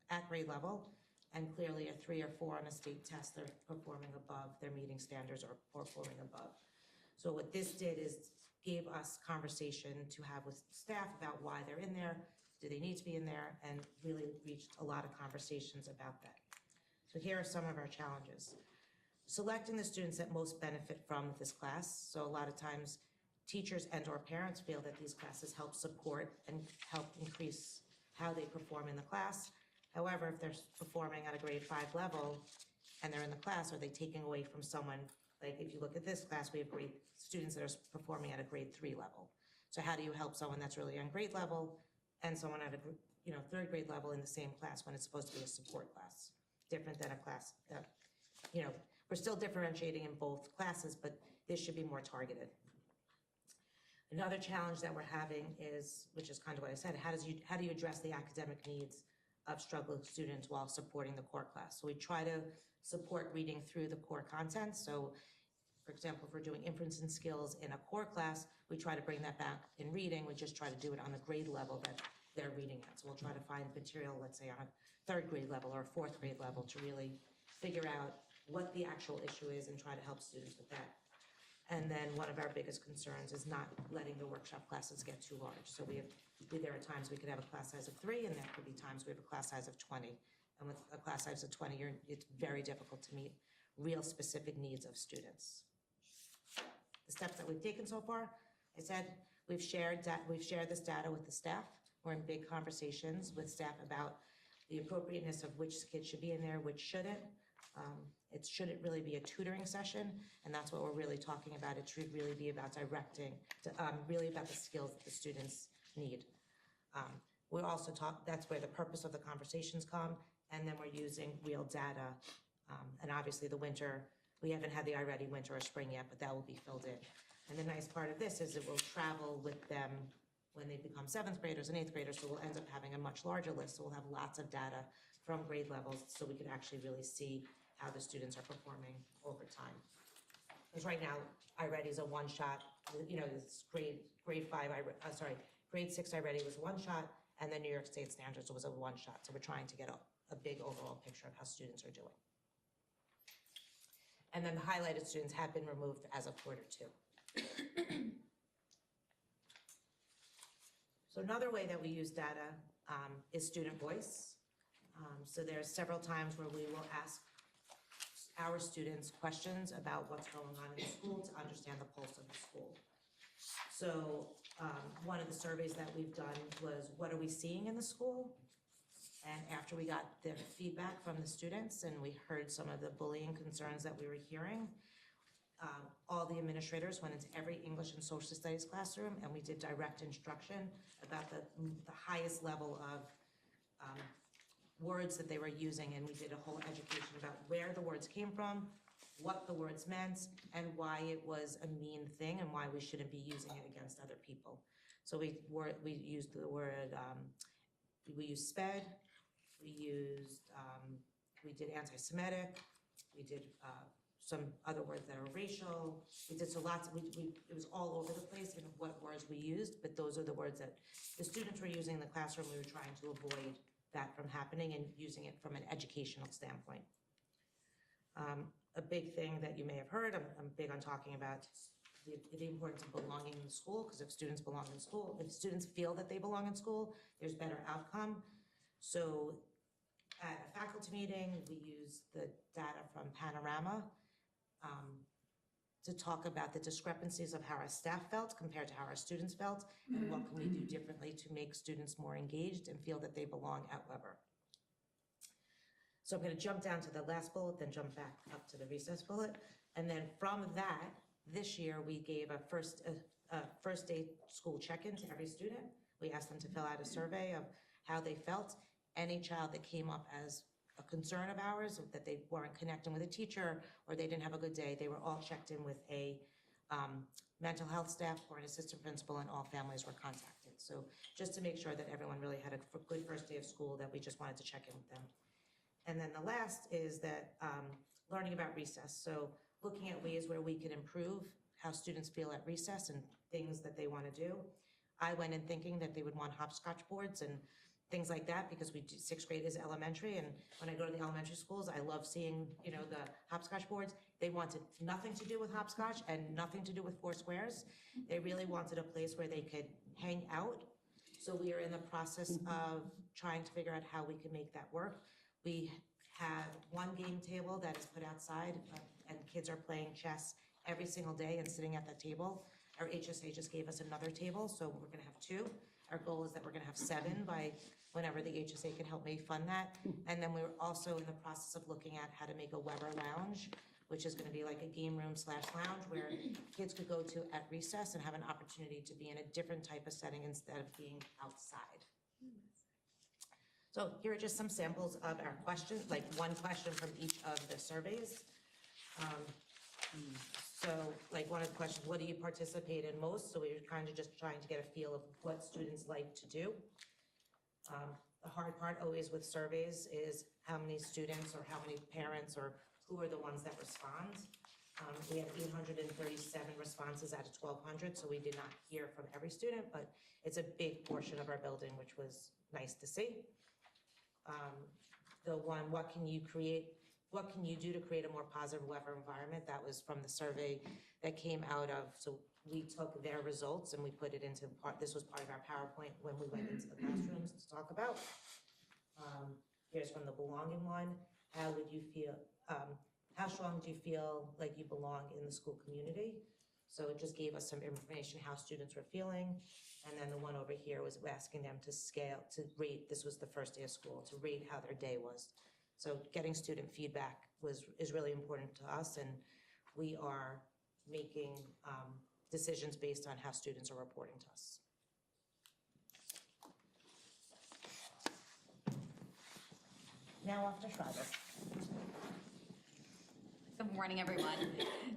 at grade level, and clearly a 3 or 4 on a state test, they're performing above, they're meeting standards or performing above. So what this did is gave us conversation to have with staff about why they're in there, do they need to be in there, and really reached a lot of conversations about that. So here are some of our challenges. Selecting the students that most benefit from this class. So a lot of times teachers and or parents feel that these classes help support and help increase how they perform in the class. However, if they're performing at a grade 5 level and they're in the class, are they taking away from someone? Like if you look at this class, we have students that are performing at a grade 3 level. So how do you help someone that's really on grade level and someone at a 3rd grade level in the same class when it's supposed to be a support class? Different than a class that, we're still differentiating in both classes, but this should be more targeted. Another challenge that we're having is, which is kind of what I said, how do you address the academic needs of struggling students while supporting the core class? So we try to support reading through the core content. So for example, if we're doing inference and skills in a core class, we try to bring that back in reading. We just try to do it on the grade level that they're reading at. So we'll try to find material, let's say on a 3rd grade level or a 4th grade level to really figure out what the actual issue is and try to help students with that. And then one of our biggest concerns is not letting the workshop classes get too large. So there are times we could have a class size of 3, and there could be times we have a class size of 20. And with a class size of 20, it's very difficult to meet real specific needs of students. The steps that we've taken so far, I said, we've shared this data with the staff. We're in big conversations with staff about the appropriateness of which kids should be in there, which shouldn't. It shouldn't really be a tutoring session, and that's what we're really talking about. It should really be about directing, really about the skills that the students need. We also that's where the purpose of the conversations come, and then we're using real data. And obviously the winter, we haven't had the iReady winter or spring yet, but that will be filled in. And the nice part of this is it will travel with them when they become 7th graders and 8th graders, so we'll end up having a much larger list. So we'll have lots of data from grade levels so we can actually really see how the students are performing over time. Because right now, iReady is a one-shot, this grade 6 iReady was one shot, and the New York State Standards was a one-shot. So we're trying to get a big overall picture of how students are doing. And then the highlighted students have been removed as of Q2. So another way that we use data is student voice. So there's several times where we will ask our students questions about what's going on in the school to understand the pulse of the school. So one of the surveys that we've done was, what are we seeing in the school? And after we got the feedback from the students and we heard some of the bullying concerns that we were hearing, all the administrators went into every English and social studies classroom and we did direct instruction about the highest level of words that they were using, and we did a whole education about where the words came from, what the words meant, and why it was a mean thing and why we shouldn't be using it against other people. So we used the word, we used sped, we did anti-Semitic, we did some other words that are racial. We did so lots, it was all over the place in what words we used, but those are the words that the students were using in the classroom. We were trying to avoid that from happening and using it from an educational standpoint. A big thing that you may have heard, I'm big on talking about the importance of belonging in school, because if students belong in school, if students feel that they belong in school, there's better outcome. So at a faculty meeting, we use the data from Panorama to talk about the discrepancies of how our staff felt compared to how our students felt, and what can we do differently to make students more engaged and feel that they belong at Weber. So I'm going to jump down to the last bullet, then jump back up to the recess bullet. And then from that, this year, we gave a first day school check-in to every student. We asked them to fill out a survey of how they felt. Any child that came up as a concern of ours, that they weren't connecting with a teacher or they didn't have a good day, they were all checked in with a mental health staff or an assistant principal, and all families were contacted. So just to make sure that everyone really had a good first day of school, that we just wanted to check in with them. And then the last is that learning about recess. So looking at ways where we can improve how students feel at recess and things that they want to do. I went in thinking that they would want hopscotch boards and things like that, because we do, 6th grade is elementary, and when I go to the elementary schools, I love seeing, you know, the hopscotch boards. They wanted nothing to do with hopscotch and nothing to do with 4 squares. They really wanted a place where they could hang out. So we are in the process of trying to figure out how we can make that work. We have one game table that is put outside, and kids are playing chess every single day and sitting at that table. Our HSA just gave us another table, so we're gonna have 2. Our goal is that we're gonna have 7 by whenever the HSA can help me fund that. And then we're also in the process of looking at how to make a Weber lounge, which is gonna be like a game room / lounge where kids could go to at recess and have an opportunity to be in a different type of setting instead of being outside. So here are just some samples of our questions, like one question from each of the surveys. So like one of the questions, what do you participate in most? So we were kind of just trying to get a feel of what students like to do. The hard part always with surveys is how many students or how many parents or who are the ones that respond. We had 837 responses out of 1,200, so we did not hear from every student, but it's a big portion of our building, which was nice to see. The one, what can you do to create a more positive Weber environment? That was from the survey that came out of, so we took their results and we put it into this was part of our PowerPoint when we went into the classrooms to talk about. Here's from the belonging one. How would you feel, how strong do you feel like you belong in the school community? So it just gave us some information how students were feeling. And then the one over here was asking them to rate, this was the first day of school, to rate how their day was. So getting student feedback is really important to us, and we are making decisions based on how students are reporting to us. Now off to Schreiber. Good morning, everyone.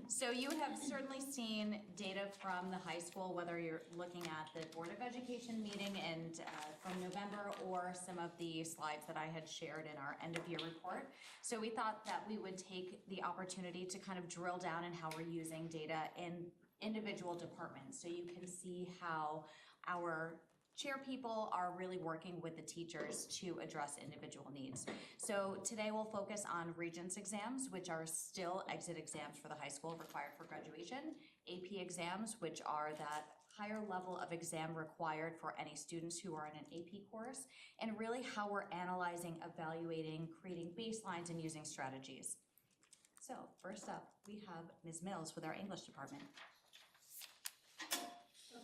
So you have certainly seen data from the high school, whether you're looking at the Board of Education meeting and from November, or some of the slides that I had shared in our end of year report. So we thought that we would take the opportunity to kind of drill down in how we're using data in individual departments. So you can see how our chair people are really working with the teachers to address individual needs. So today we'll focus on Regents exams, which are still exit exams for the high school required for graduation, AP exams, which are that higher level of exam required for any students who are in an AP course, and really how we're analyzing, evaluating, creating baselines, and using strategies. So first up, we have Ms. Mills with our English department.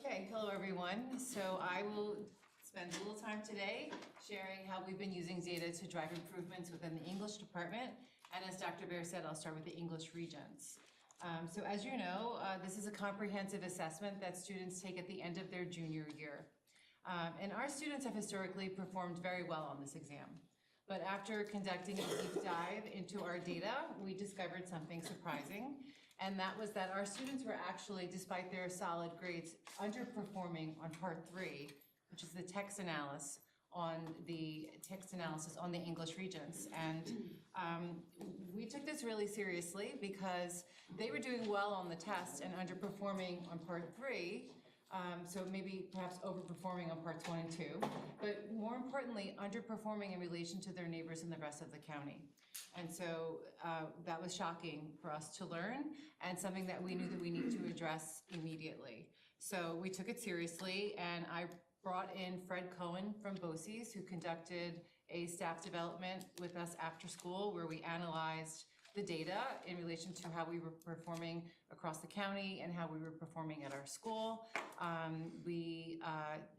Okay, hello everyone. So I will spend a little time today sharing how we've been using data to drive improvements within the English department. And as Dr. Baer said, I'll start with the English Regents. So as you know, this is a comprehensive assessment that students take at the end of their junior year. And our students have historically performed very well on this exam. But after conducting a deep dive into our data, we discovered something surprising. And that was that our students were actually, despite their solid grades, underperforming on part 3, which is the text analysis on the English Regents. And we took this really seriously because they were doing well on the test and underperforming on part 3. So maybe perhaps overperforming on parts 1 and 2, but more importantly, underperforming in relation to their neighbors in the rest of the county. And so that was shocking for us to learn, and something that we knew that we need to address immediately. So we took it seriously, and I brought in Fred Cohen from BOCES, who conducted a staff development with us after school, where we analyzed the data in relation to how we were performing across the county and how we were performing at our school. We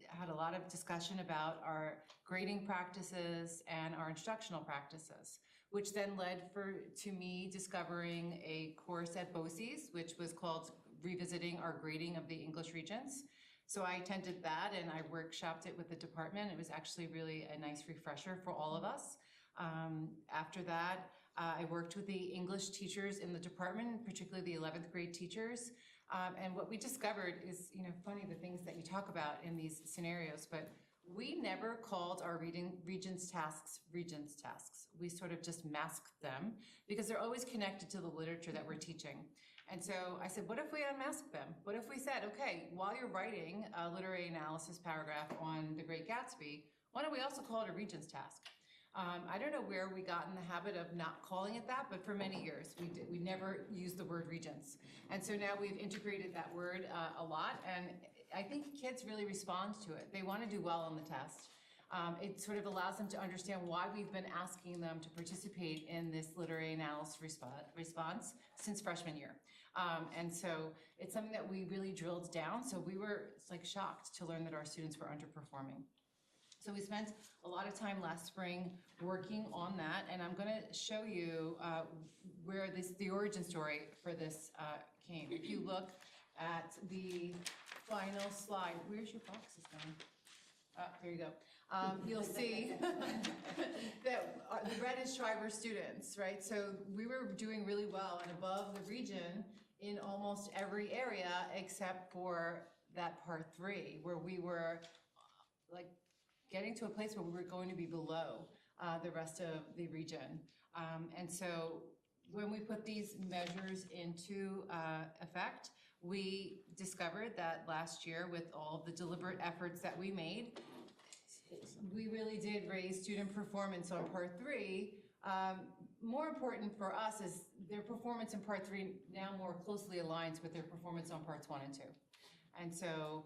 had a lot of discussion about our grading practices and our instructional practices, which then led to me discovering a course at BOCES, which was called Revisiting Our Grading of the English Regents. So I attended that and I workshopped it with the department. It was actually really a nice refresher for all of us. After that, I worked with the English teachers in the department, particularly the 11th grade teachers. And what we discovered is, funny the things that you talk about in these scenarios, but we never called our Regents tasks. We sort of just masked them because they're always connected to the literature that we're teaching. And so I said, what if we unmasked them? What if we said, okay, while you're writing a literary analysis paragraph on The Great Gatsby, why don't we also call it a Regents task? I don't know where we got in the habit of not calling it that, but for many years, we never used the word Regents. And so now we've integrated that word a lot, and I think kids really respond to it. They want to do well on the test. It sort of allows them to understand why we've been asking them to participate in this literary analysis response since freshman year. And so it's something that we really drilled down. So we were shocked to learn that our students were underperforming. So we spent a lot of time last spring working on that, and I'm going to show you where the origin story for this came. If you look at the final slide, where's your boxes going? There you go. You'll see that the red is Schreiber students, right? So we were doing really well and above the region in almost every area except for that part 3, where we were getting to a place where we were going to be below the rest of the region. And so when we put these measures into effect, we discovered that last year, with all of the deliberate efforts that we made, we really did raise student performance on part 3. More important for us is their performance in part 3 now more closely aligns with their performance on parts 1 and 2. And so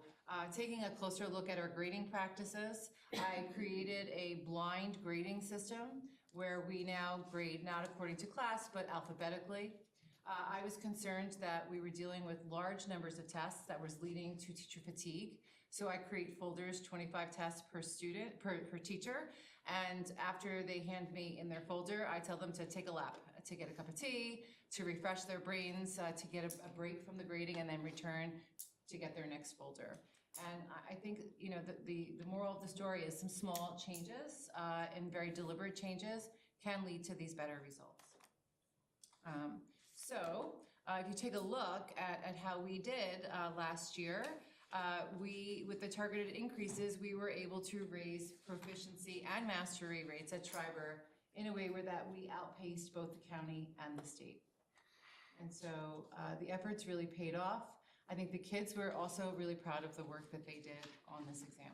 taking a closer look at our grading practices, I created a blind grading system where we now grade not according to class, but alphabetically. I was concerned that we were dealing with large numbers of tests that was leading to teacher fatigue. So I create folders, 25 tests per student, per teacher. And after they hand me in their folder, I tell them to take a lap, to get a cup of tea, to refresh their brains, to get a break from the grading, and then return to get their next folder. And I think, the moral of the story is some small changes and very deliberate changes can lead to these better results. So if you take a look at how we did last year, with the targeted increases, we were able to raise proficiency and mastery rates at Schreiber in a way where that we outpaced both the county and the state. And so the efforts really paid off. I think the kids were also really proud of the work that they did on this exam.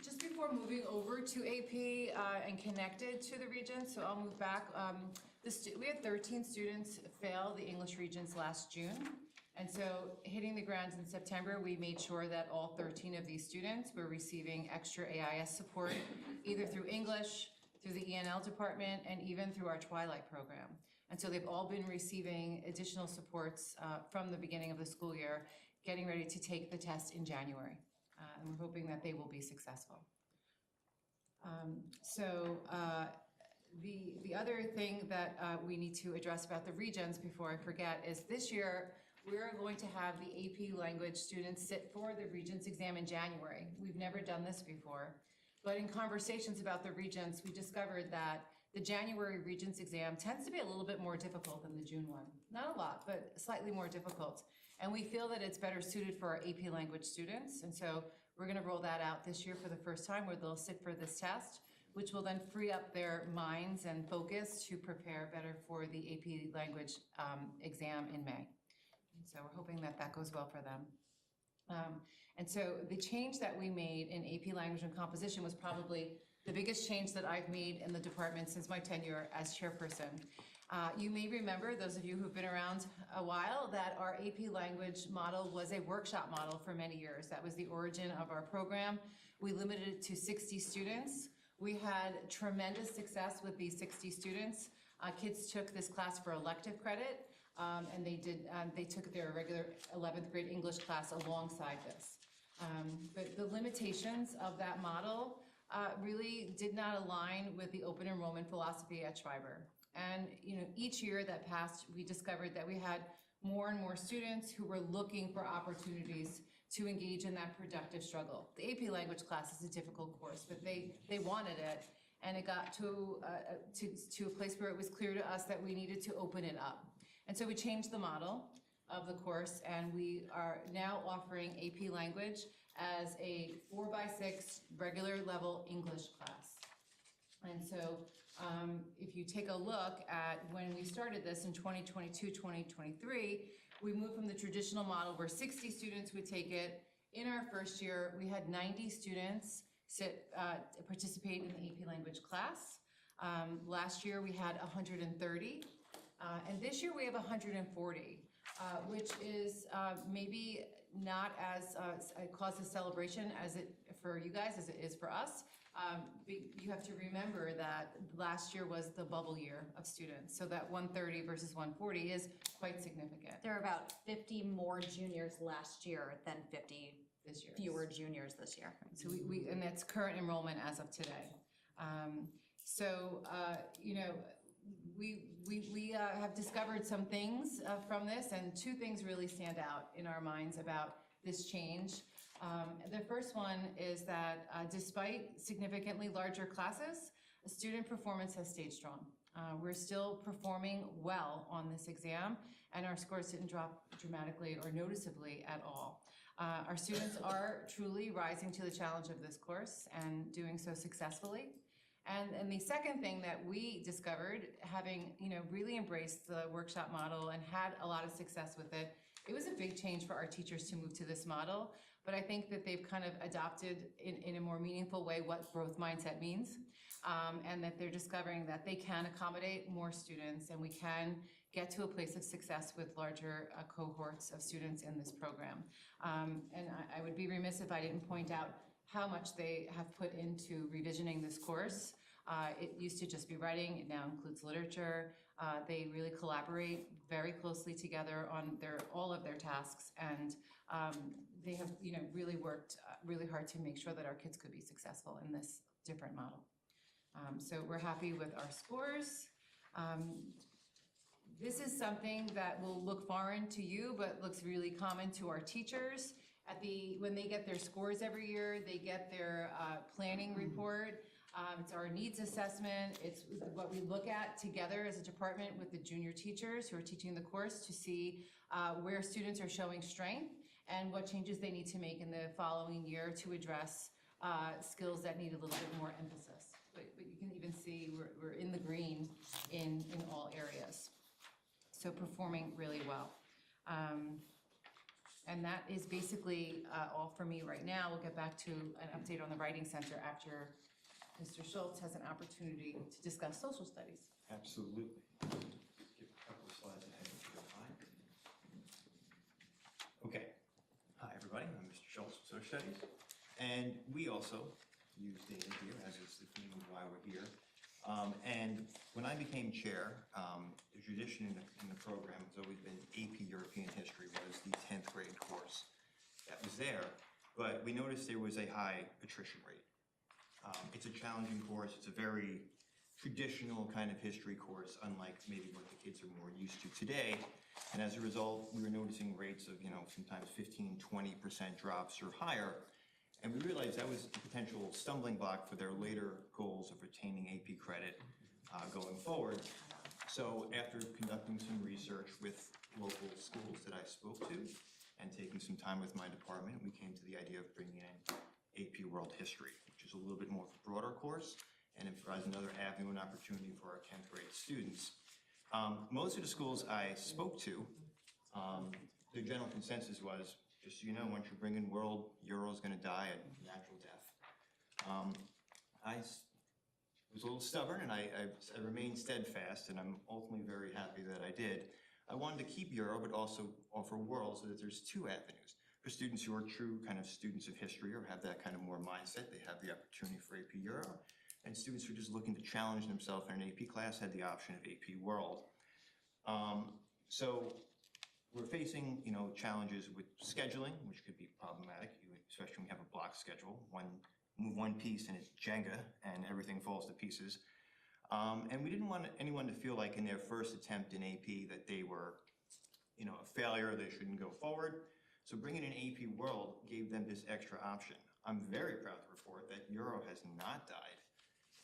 Just before moving over to AP and connected to the Regents, so I'll move back. We had 13 students fail the English Regents last June. And so hitting the ground in September, we made sure that all 13 of these students were receiving extra AIS support, either through English, through the ENL department, and even through our Twilight program. And so they've all been receiving additional supports from the beginning of the school year, getting ready to take the test in January. And we're hoping that they will be successful. The other thing that we need to address about the Regents before I forget is this year, we're going to have the AP language students sit for the Regents exam in January. We've never done this before. But in conversations about the Regents, we discovered that the January Regents exam tends to be a little bit more difficult than the June one. Not a lot, but slightly more difficult. And we feel that it's better suited for our AP language students. And so we're going to roll that out this year for the first time, where they'll sit for this test, which will then free up their minds and focus to prepare better for the AP language exam in May. So we're hoping that that goes well for them. And so the change that we made in AP Language and Composition was probably the biggest change that I've made in the department since my tenure as chairperson. You may remember, those of you who've been around a while, that our AP Language model was a workshop model for many years. That was the origin of our program. We limited it to 60 students. We had tremendous success with these 60 students. Kids took this class for elective credit, and they took their regular 11th grade English class alongside this. But the limitations of that model really did not align with the open enrollment philosophy at Schreiber. And each year that passed, we discovered that we had more and more students who were looking for opportunities to engage in that productive struggle. The AP Language class is a difficult course, but they wanted it, and it got to a place where it was clear to us that we needed to open it up. And so we changed the model of the course, and we are now offering AP Language as a 4x6 regular level English class. And so if you take a look at when we started this in 2022, 2023, we moved from the traditional model where 60 students would take it. In our first year, we had 90 students participate in the AP Language class. Last year, we had 130. And this year, we have 140, which is maybe not as a cause of celebration as it for you guys as it is for us. You have to remember that last year was the bubble year of students, so that 130 versus 140 is quite significant. There are about 50 more juniors last year than 50 This year. fewer juniors this year. So and that's current enrollment as of today. We have discovered some things from this, and two things really stand out in our minds about this change. The first one is that despite significantly larger classes, student performance has stayed strong. We're still performing well on this exam, and our scores didn't drop dramatically or noticeably at all. Our students are truly rising to the challenge of this course and doing so successfully. And the second thing that we discovered, having really embraced the workshop model and had a lot of success with it, it was a big change for our teachers to move to this model. But I think that they've kind of adopted in a more meaningful way what growth mindset means, and that they're discovering that they can accommodate more students and we can get to a place of success with larger cohorts of students in this program. And I would be remiss if I didn't point out how much they have put into revisioning this course. It used to just be writing, it now includes literature. They really collaborate very closely together on all of their tasks, and they have really worked really hard to make sure that our kids could be successful in this different model. So we're happy with our scores. This is something that will look foreign to you, but looks really common to our teachers. When they get their scores every year, they get their planning report. It's our needs assessment. It's what we look at together as a department with the junior teachers who are teaching the course to see where students are showing strength and what changes they need to make in the following year to address skills that need a little bit more emphasis. But you can even see we're in the green in all areas. So performing really well. And that is basically all for me right now. We'll get back to an update on the Writing Center after Mr. Schultz has an opportunity to discuss social studies. Absolutely. Skip a couple of slides ahead if you don't mind. Okay. Hi, everybody. I'm Mr. Schultz with Social Studies. And we also use data here, as is the theme of why we're here. And when I became chair, the tradition in the program has always been AP European History was the 10th grade course that was there. But we noticed there was a high attrition rate. It's a challenging course. It's a very traditional kind of history course, unlike maybe what the kids are more used to today. And as a result, we were noticing rates of, sometimes 15, 20% drops or higher. And we realized that was a potential stumbling block for their later goals of retaining AP credit going forward. So after conducting some research with local schools that I spoke to and taking some time with my department, we came to the idea of bringing in AP World History, which is a little bit more of a broader course and it provides another avenue and opportunity for our 10th grade students. Most of the schools I spoke to the general consensus was, just so you know, once you bring in world, Euro's gonna die a natural death. Was a little stubborn, and I remained steadfast, and I'm ultimately very happy that I did. I wanted to keep Euro, but also offer World, so that there's two avenues. For students who are true kind of students of history or have that kind of more mindset, they have the opportunity for AP Euro. And students who are just looking to challenge themselves in an AP class had the option of AP World. So we're facing, challenges with scheduling, which could be problematic, especially when you have a block schedule. Move one piece and it's Jenga and everything falls to pieces. And we didn't want anyone to feel like in their first attempt in AP that they were, a failure, they shouldn't go forward. So bringing in AP World gave them this extra option. I'm very proud to report that Euro has not died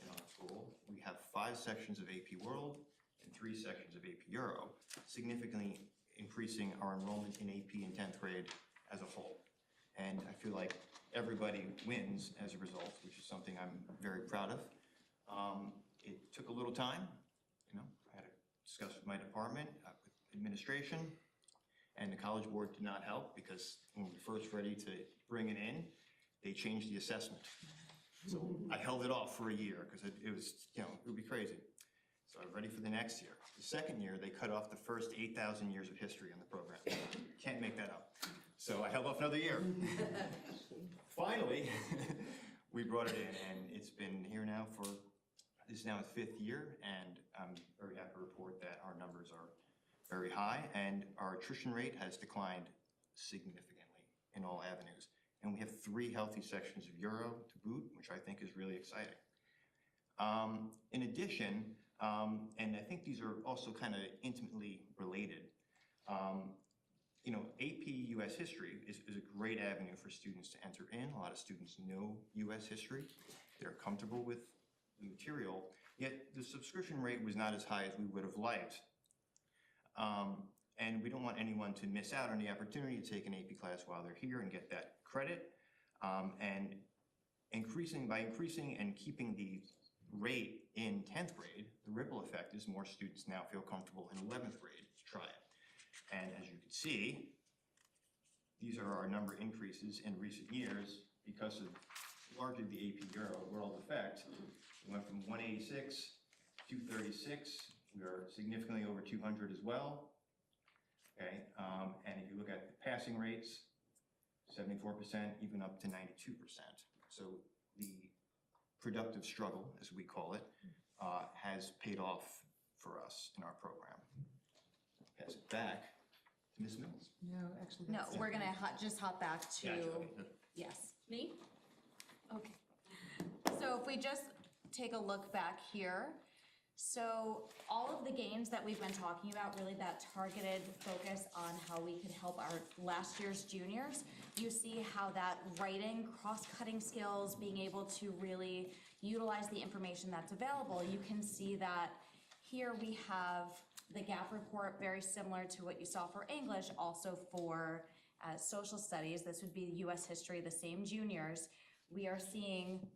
in our school. We have 5 sections of AP World and 3 sections of AP Euro, significantly increasing our enrollment in AP in 10th grade as a whole. And I feel like everybody wins as a result, which is something I'm very proud of. It took a little time, I had to discuss with my department, with administration, and the College Board did not help because when we were first ready to bring it in, they changed the assessment. So I held it off for a year because it was, it would be crazy. So I'm ready for the next year. The second year, they cut off the first 8,000 years of history in the program. Can't make that up. So I held off another year. Finally, we brought it in, and it's been here now this is now its 5th year, and I'm very happy to report that our numbers are very high, and our attrition rate has declined significantly in all avenues. And we have 3 healthy sections of Euro to boot, which I think is really exciting. In addition, and I think these are also kind of intimately related, AP US history is a great avenue for students to enter in. A lot of students know US history. They're comfortable with the material, yet the subscription rate was not as high as we would have liked. And we don't want anyone to miss out on the opportunity to take an AP class while they're here and get that credit. And by increasing and keeping the rate in 10th grade, the ripple effect is more students now feel comfortable in 11th grade to try it. And as you can see, these are our number increases in recent years because of largely the AP Euro world effect. We went from 186 to 236. We are significantly over 200 as well. Okay, and if you look at the passing rates, 74%, even up to 92%. So the productive struggle, as we call it, has paid off for us in our program. Pass it back to Ms. Mills. No, actually. No, we're gonna just hop back to, Gotcha. yes. Me? Okay. So if we just take a look back here, so all of the gains that we've been talking about, really that targeted focus on how we could help our last year's juniors, you see how that writing, cross-cutting skills, being able to really utilize the information that's available, you can see that here we have the gap report, very similar to what you saw for English, also for social studies. This would be US history, the same juniors. We are seeing,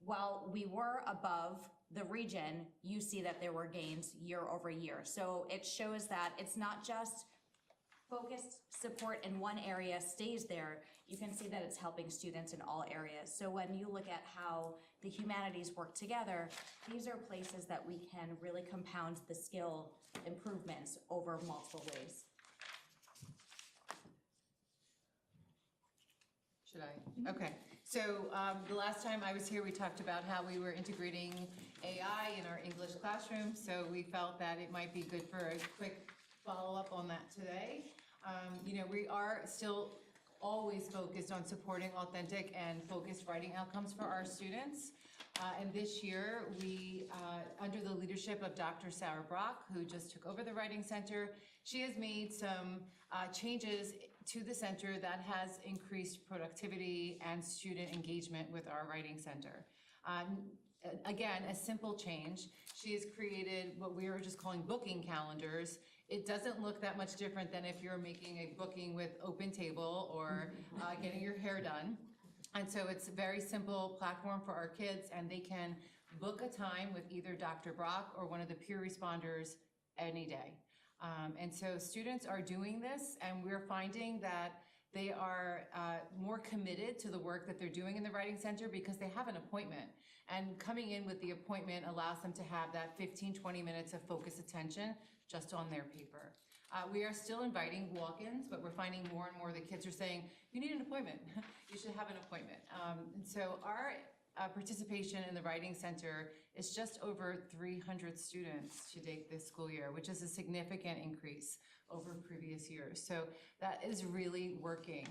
while we were above the region, you see that there were gains year over year. So it shows that it's not just focused support in one area stays there. You can see that it's helping students in all areas. So when you look at how the humanities work together, these are places that we can really compound the skill improvements over multiple ways. Should I? Okay. So the last time I was here, we talked about how we were integrating AI in our English classroom. So we felt that it might be good for a quick follow-up on that today. We are still always focused on supporting authentic and focused writing outcomes for our students. And this year, we, under the leadership of Dr. Sarah Brock, who just took over the Writing Center, she has made some changes to the center that has increased productivity and student engagement with our Writing Center. Again, a simple change. She has created what we are just calling booking calendars. It doesn't look that much different than if you're making a booking with OpenTable or getting your hair done. And so it's a very simple platform for our kids, and they can book a time with either Dr. Brock or one of the peer responders any day. And so students are doing this, and we're finding that they are more committed to the work that they're doing in the Writing Center because they have an appointment. And coming in with the appointment allows them to have that 15, 20 minutes of focused attention just on their paper. We are still inviting walk-ins, but we're finding more and more the kids are saying, you need an appointment. You should have an appointment. And so our participation in the Writing Center is just over 300 students to date this school year, which is a significant increase over previous years. So that is really working.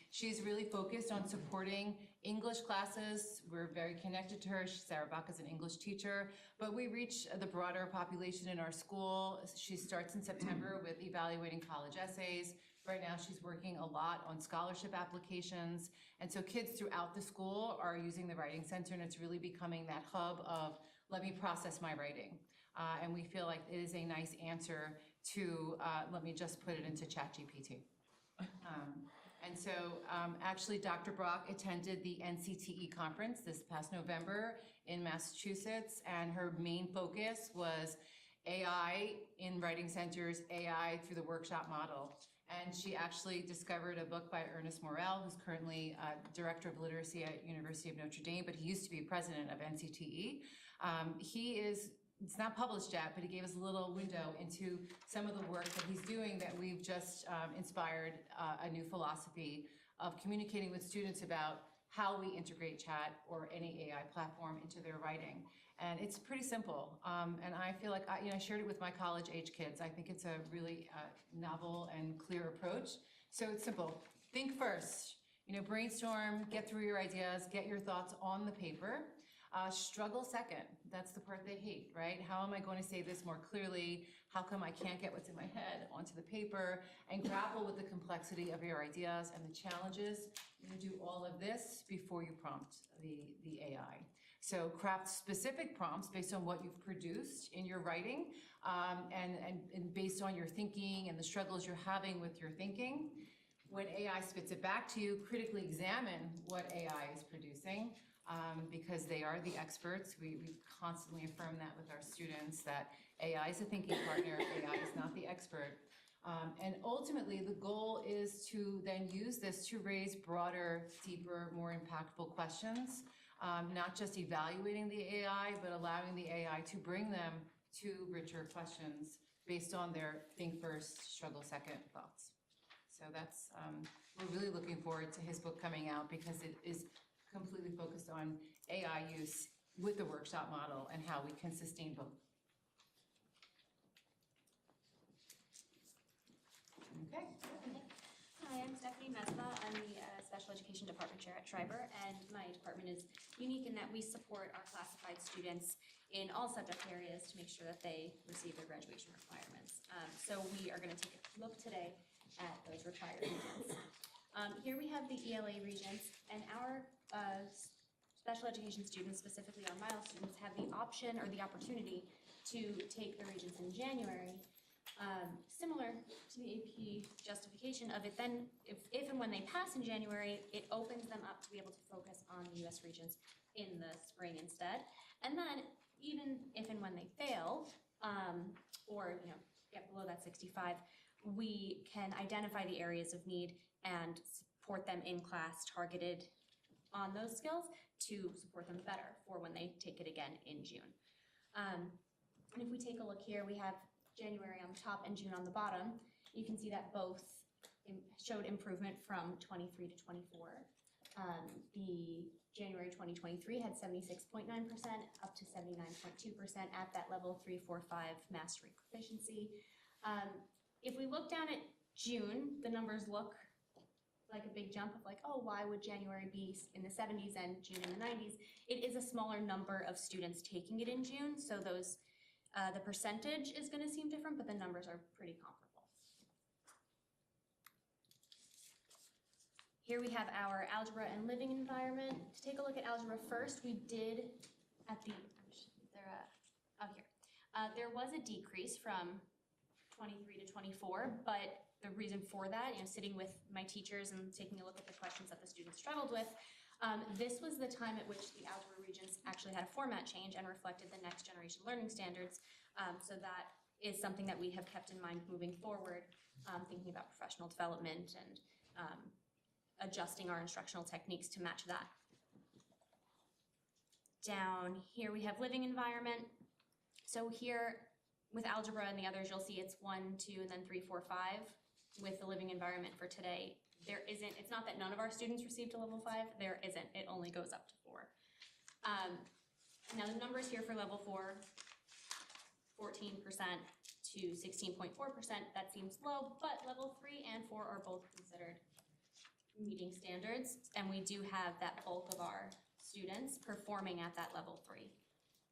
She's really focused on supporting English classes. We're very connected to her. Sarah Bach is an English teacher, but we reach the broader population in our school. She starts in September with evaluating college essays. Right now, she's working a lot on scholarship applications. And so kids throughout the school are using the Writing Center, and it's really becoming that hub of, let me process my writing. And we feel like it is a nice answer to, let me just put it into ChatGPT. And so actually, Dr. Brock attended the NCTE conference this past November in Massachusetts, and her main focus was AI in writing centers, AI through the workshop model. And she actually discovered a book by Ernest Morel, who's currently Director of Literacy at University of Notre Dame, but he used to be president of NCTE. It's not published yet, but he gave us a little window into some of the work that he's doing that we've just inspired a new philosophy of communicating with students about how we integrate chat or any AI platform into their writing. And it's pretty simple. And I feel like I shared it with my college-age kids. I think it's a really novel and clear approach. So it's simple. Think first. Brainstorm, get through your ideas, get your thoughts on the paper. Struggle second. That's the part they hate, right? How am I going to say this more clearly? How come I can't get what's in my head onto the paper? And grapple with the complexity of your ideas and the challenges. You're going to do all of this before you prompt the AI. So craft specific prompts based on what you've produced in your writing and based on your thinking and the struggles you're having with your thinking. When AI spits it back to you, critically examine what AI is producing because they are the experts. We constantly affirm that with our students, that AI is a thinking partner, AI is not the expert. And ultimately, the goal is to then use this to raise broader, deeper, more impactful questions. Not just evaluating the AI, but allowing the AI to bring them to richer questions based on their think first, struggle second thoughts. So that's, we're really looking forward to his book coming out because it is completely focused on AI use with the workshop model and how we can sustain both. Okay. Hi, I'm Stephanie Mesba. I'm the Special Education Department Chair at Schreiber, and my department is unique in that we support our classified students in all subject areas to make sure that they receive their graduation requirements. So we are going to take a look today at those required regions. Here we have the ELA regions, and our special education students, specifically our MILE students, have the option or the opportunity to take the regions in January. Similar to the AP justification of it, then if and when they pass in January, it opens them up to be able to focus on the US regions in the spring instead. And then even if and when they fail, or get below that 65, we can identify the areas of need and support them in class targeted on those skills to support them better for when they take it again in June. And if we take a look here, we have January on the top and June on the bottom. You can see that both showed improvement from 23 to 24. The January 2023 had 76.9% up to 79.2% at that level 3, 4, 5 mastery proficiency. If we look down at June, the numbers look like a big jump of like, oh, why would January be in the 70s and June in the 90s? It is a smaller number of students taking it in June, so those the percentage is going to seem different, but the numbers are pretty comparable. Here we have our algebra and living environment. To take a look at algebra first, we did at the, there was a decrease from 23 to 24, but the reason for that, sitting with my teachers and taking a look at the questions that the students struggled with, this was the time at which the algebra regions actually had a format change and reflected the next generation learning standards, so that is something that we have kept in mind moving forward, thinking about professional development and adjusting our instructional techniques to match that. Down here we have living environment. So here with algebra and the others, you'll see it's 1, 2, and then 3, 4, 5. With the living environment for today, there isn't, it's not that none of our students received a level 5, there isn't, it only goes up to 4. Now the numbers here for level 4, 14% to 16.4%, that seems low, but level 3 and 4 are both considered meeting standards, and we do have that bulk of our students performing at that level 3,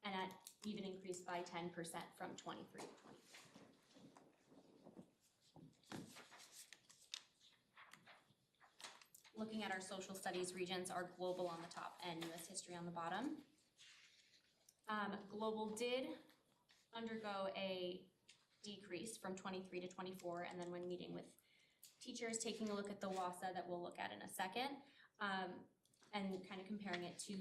and that even increased by 10% from 23 to 24. Looking at our social studies regions, our global on the top and US history on the bottom. Global did undergo a decrease from 23 to 24, and then when meeting with teachers, taking a look at the WASA that we'll look at in a second, and kind of comparing it to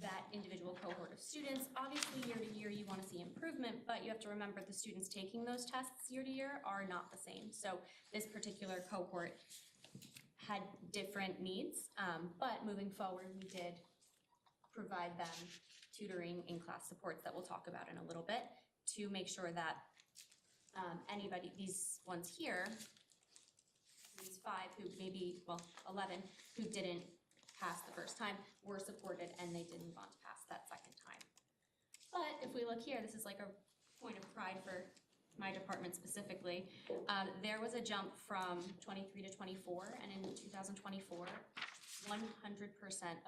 that individual cohort of students. Obviously, year to year, you want to see improvement, but you have to remember the students taking those tests year to year are not the same. So this particular cohort had different needs, but moving forward, we did provide them tutoring in-class supports that we'll talk about in a little bit to make sure that anybody, these ones here, these 5 who maybe, well, 11 who didn't pass the first time were supported and they did move on to pass that second time. But if we look here, this is like a point of pride for my department specifically. There was a jump from 23 to 24, and in 2024, 100%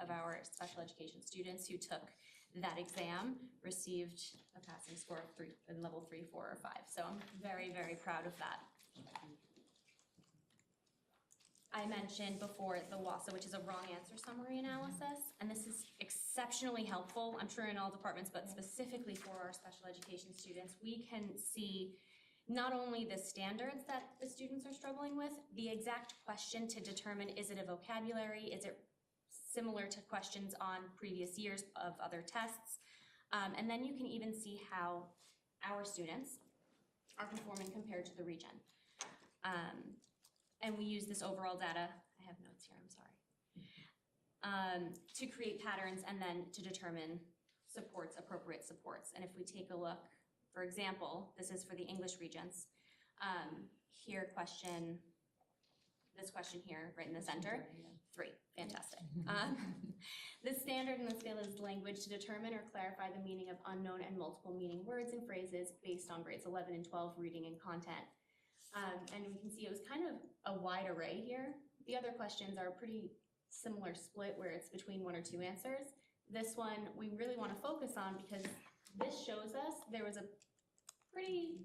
of our special education students who took that exam received a passing score of 3 in level 3, 4, or 5. So I'm very, very proud of that. I mentioned before the WASA, which is a wrong answer summary analysis, and this is exceptionally helpful, I'm sure in all departments, but specifically for our special education students. We can see not only the standards that the students are struggling with, the exact question to determine, is it a vocabulary, is it similar to questions on previous years of other tests, and then you can even see how our students are performing compared to the region. And we use this overall data, I have notes here, I'm sorry, to create patterns and then to determine supports, appropriate supports. And if we take a look, for example, this is for the English regions. Here question, this question here, right in the center, 3, fantastic. The standard in the scale is language to determine or clarify the meaning of unknown and multiple meaning words and phrases based on grades 11 and 12 reading and content. And we can see it was kind of a wide array here. The other questions are a pretty similar split where it's between 1 or 2 answers. This one we really want to focus on because this shows us there was a pretty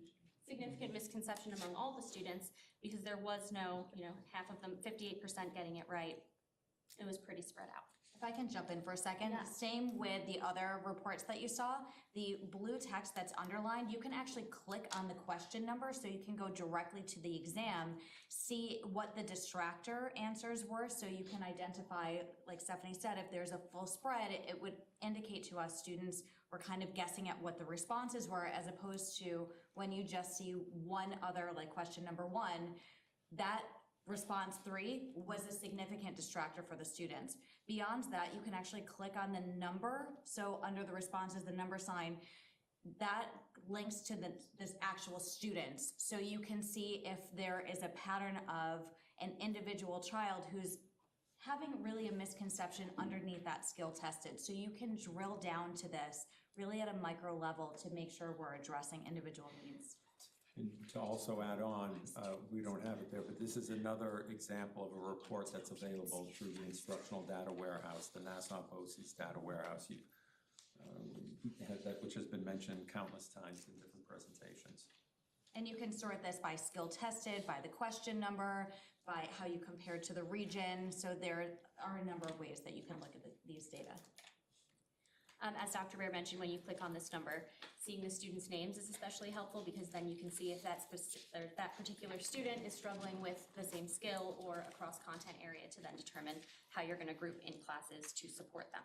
significant misconception among all the students because there was no, half of them, 58% getting it right. It was pretty spread out. If I can jump in for a second, Yeah. Same with the other reports that you saw, the blue text that's underlined, you can actually click on the question number so you can go directly to the exam, see what the distractor answers were, so you can identify, like Stephanie said, if there's a full spread, it would indicate to us students were kind of guessing at what the responses were, as opposed to when you just see one other, like question number 1, that response 3 was a significant distractor for the students. Beyond that, you can actually click on the number. So under the responses, the number sign, that links to this actual students. So you can see if there is a pattern of an individual child who's having really a misconception underneath that skill tested. So you can drill down to this really at a micro level to make sure we're addressing individual needs. And to also add on, we don't have it there, but this is another example of a report that's available through the Instructional Data Warehouse, the Nassau BOCES Data Warehouse, which has been mentioned countless times in different presentations. And you can sort this by skill tested, by the question number, by how you compare to the region. So there are a number of ways that you can look at these data. As Dr. Baer mentioned, when you click on this number, seeing the students' names is especially helpful because then you can see if that particular student is struggling with the same skill or a cross-content area to then determine how you're going to group in classes to support them.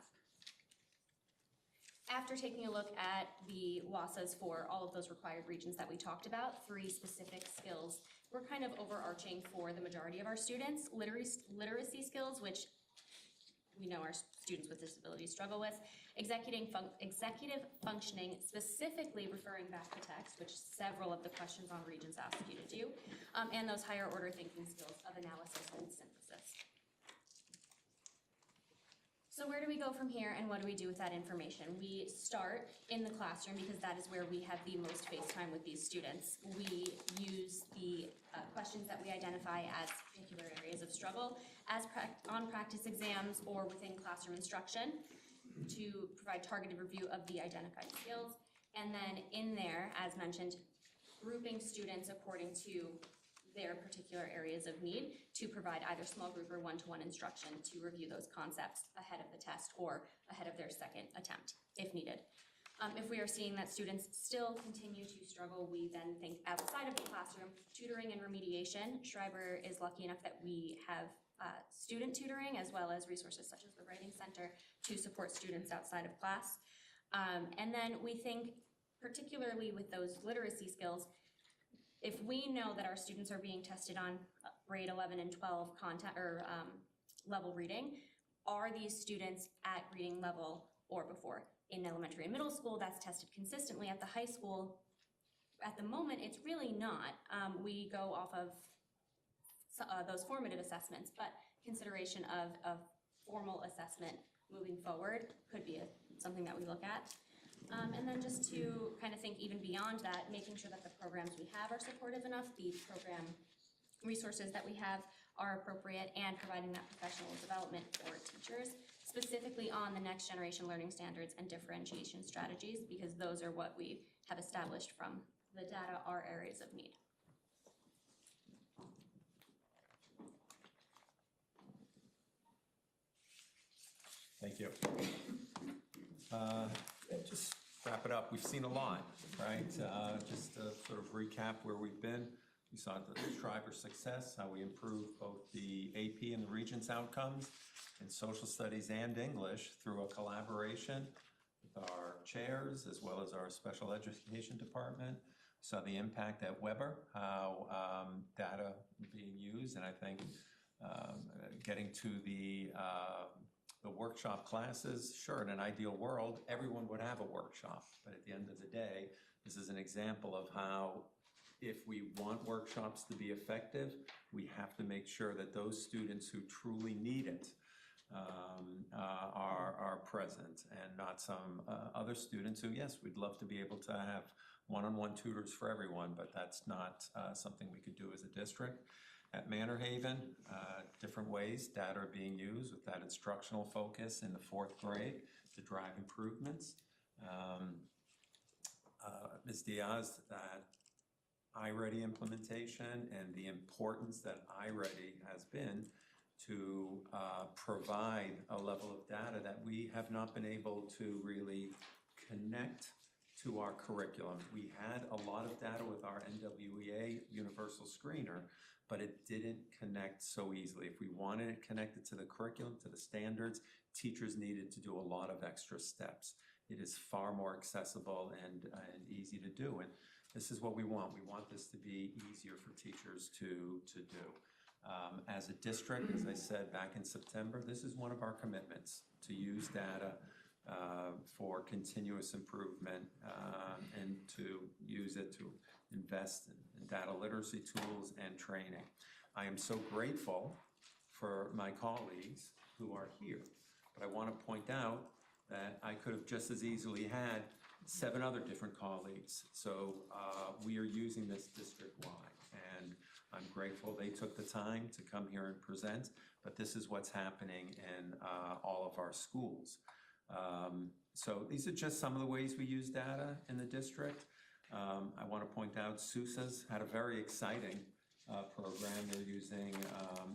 After taking a look at the WASAs for all of those required regions that we talked about, 3 specific skills were kind of overarching for the majority of our students. Literacy skills, which we know our students with disabilities struggle with, executive functioning, specifically referring back to text, which several of the questions on regions ask you to do, and those higher order thinking skills of analysis and synthesis. So where do we go from here and what do we do with that information? We start in the classroom because that is where we have the most face time with these students. We use the questions that we identify as particular areas of struggle as on practice exams or within classroom instruction to provide targeted review of the identified skills. And then in there, as mentioned, grouping students according to their particular areas of need to provide either small group or one-to-one instruction to review those concepts ahead of the test or ahead of their second attempt, if needed. If we are seeing that students still continue to struggle, we then think outside of the classroom, tutoring and remediation. Schreiber is lucky enough that we have student tutoring as well as resources such as the Writing Center to support students outside of class. And then we think, particularly with those literacy skills, if we know that our students are being tested on grade 11 and 12 level reading, are these students at reading level or before? In elementary and middle school, that's tested consistently. At the high school, at the moment, it's really not. We go off of those formative assessments, but consideration of formal assessment moving forward could be something that we look at. And then just to kind of think even beyond that, making sure that the programs we have are supportive enough, the program resources that we have are appropriate, and providing that professional development for teachers, specifically on the next generation learning standards and differentiation strategies, because those are what we have established from the data are areas of need. Thank you. Just wrap it up. We've seen a lot, right? Just to sort of recap where we've been. We saw the Schreiber success, how we improved both the AP and the Regents outcomes in social studies and English through a collaboration with our chairs as well as our special education department. Saw the impact at Weber, how data being used, and I think getting to the workshop classes. Sure, in an ideal world, everyone would have a workshop, but at the end of the day, this is an example of how if we want workshops to be effective, we have to make sure that those students who truly need it are present, and not some other students who, yes, we'd love to be able to have one-on-one tutors for everyone, but that's not something we could do as a district. At Manor Haven, different ways data are being used with that instructional focus in the 4th grade to drive improvements. Ms. Diaz, that iReady implementation and the importance that iReady has been to provide a level of data that we have not been able to really connect to our curriculum. We had a lot of data with our NWEA Universal Screener, but it didn't connect so easily. If we wanted it connected to the curriculum, to the standards, teachers needed to do a lot of extra steps. It is far more accessible and easy to do, and this is what we want. We want this to be easier for teachers to do. As a district, as I said back in September, this is one of our commitments, to use data for continuous improvement and to use it to invest in data literacy tools and training. I am so grateful for my colleagues who are here, but I want to point out that I could have just as easily had 7 other different colleagues. So we are using this district-wide, and I'm grateful they took the time to come here and present, but this is what's happening in all of our schools. So these are just some of the ways we use data in the district. I want to point out SUSA's had a very exciting program. They're using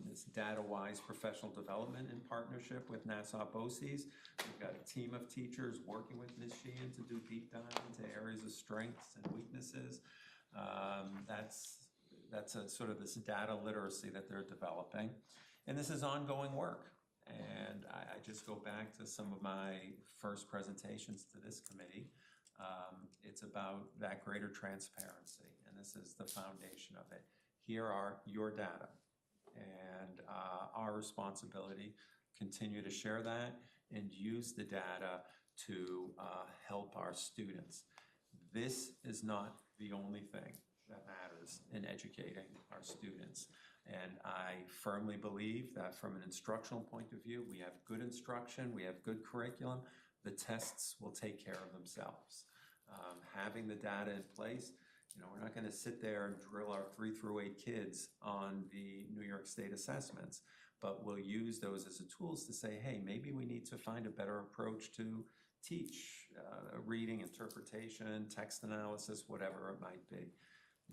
this DataWise professional development in partnership with Nassau BOCES. We've got a team of teachers working with Ms. Sheehan to do deep dive into areas of strengths and weaknesses. That's a sort of this data literacy that they're developing. And this is ongoing work. And I just go back to some of my first presentations to this committee. It's about that greater transparency, and this is the foundation of it. Here are your data, and our responsibility, continue to share that and use the data to help our students. This is not the only thing that matters in educating our students. And I firmly believe that from an instructional point of view, we have good instruction, we have good curriculum, the tests will take care of themselves. Having the data in place, you know, we're not gonna sit there and drill our 3 through 8 kids on the New York State assessments, but we'll use those as tools to say, hey, maybe we need to find a better approach to teach reading, interpretation, text analysis, whatever it might be.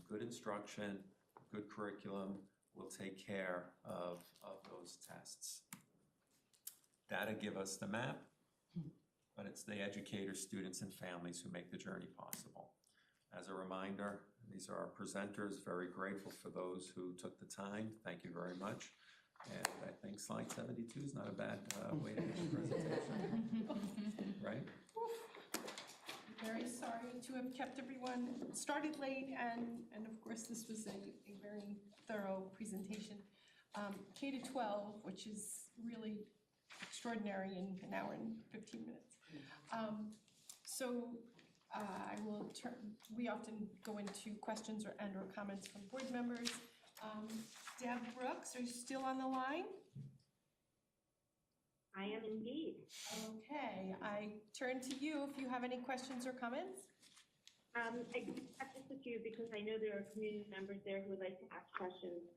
Good instruction, good curriculum will take care of those tests. Data give us the map, but it's the educators, students, and families who make the journey possible. As a reminder, these are our presenters. Very grateful for those who took the time. Thank you very much. And I think slide 72 is not a bad way to end the presentation. Right? Very sorry to have kept everyone started late, and of course, this was a very thorough presentation. K to 12, which is really extraordinary in an hour and 15 minutes. I will turn, we often go into questions or comments from board members. Deb Brooks, are you still on the line? I am indeed. Okay, I turn to you if you have any questions or comments. I have just a few because I know there are community members there who would like to ask questions.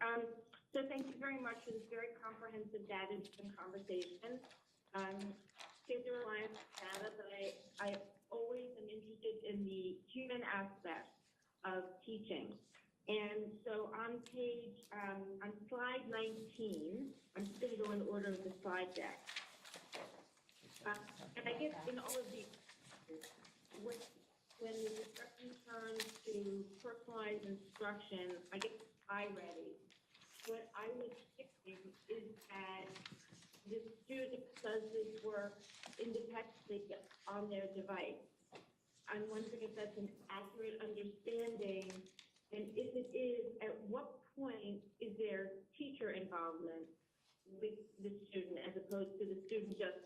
So thank you very much for this very comprehensive data-driven conversation. Kids are relying on data, but I always am interested in the human aspect of teaching. And so on slide 19, I'm just going to go in order of the slide deck. And I guess in all of these, when the discussion turns to personalized instruction, I get ready. What I was thinking is that the student does this work independently on their device. I'm wondering if that's an accurate understanding, and if it is, at what point is there teacher involvement with the student as opposed to the student just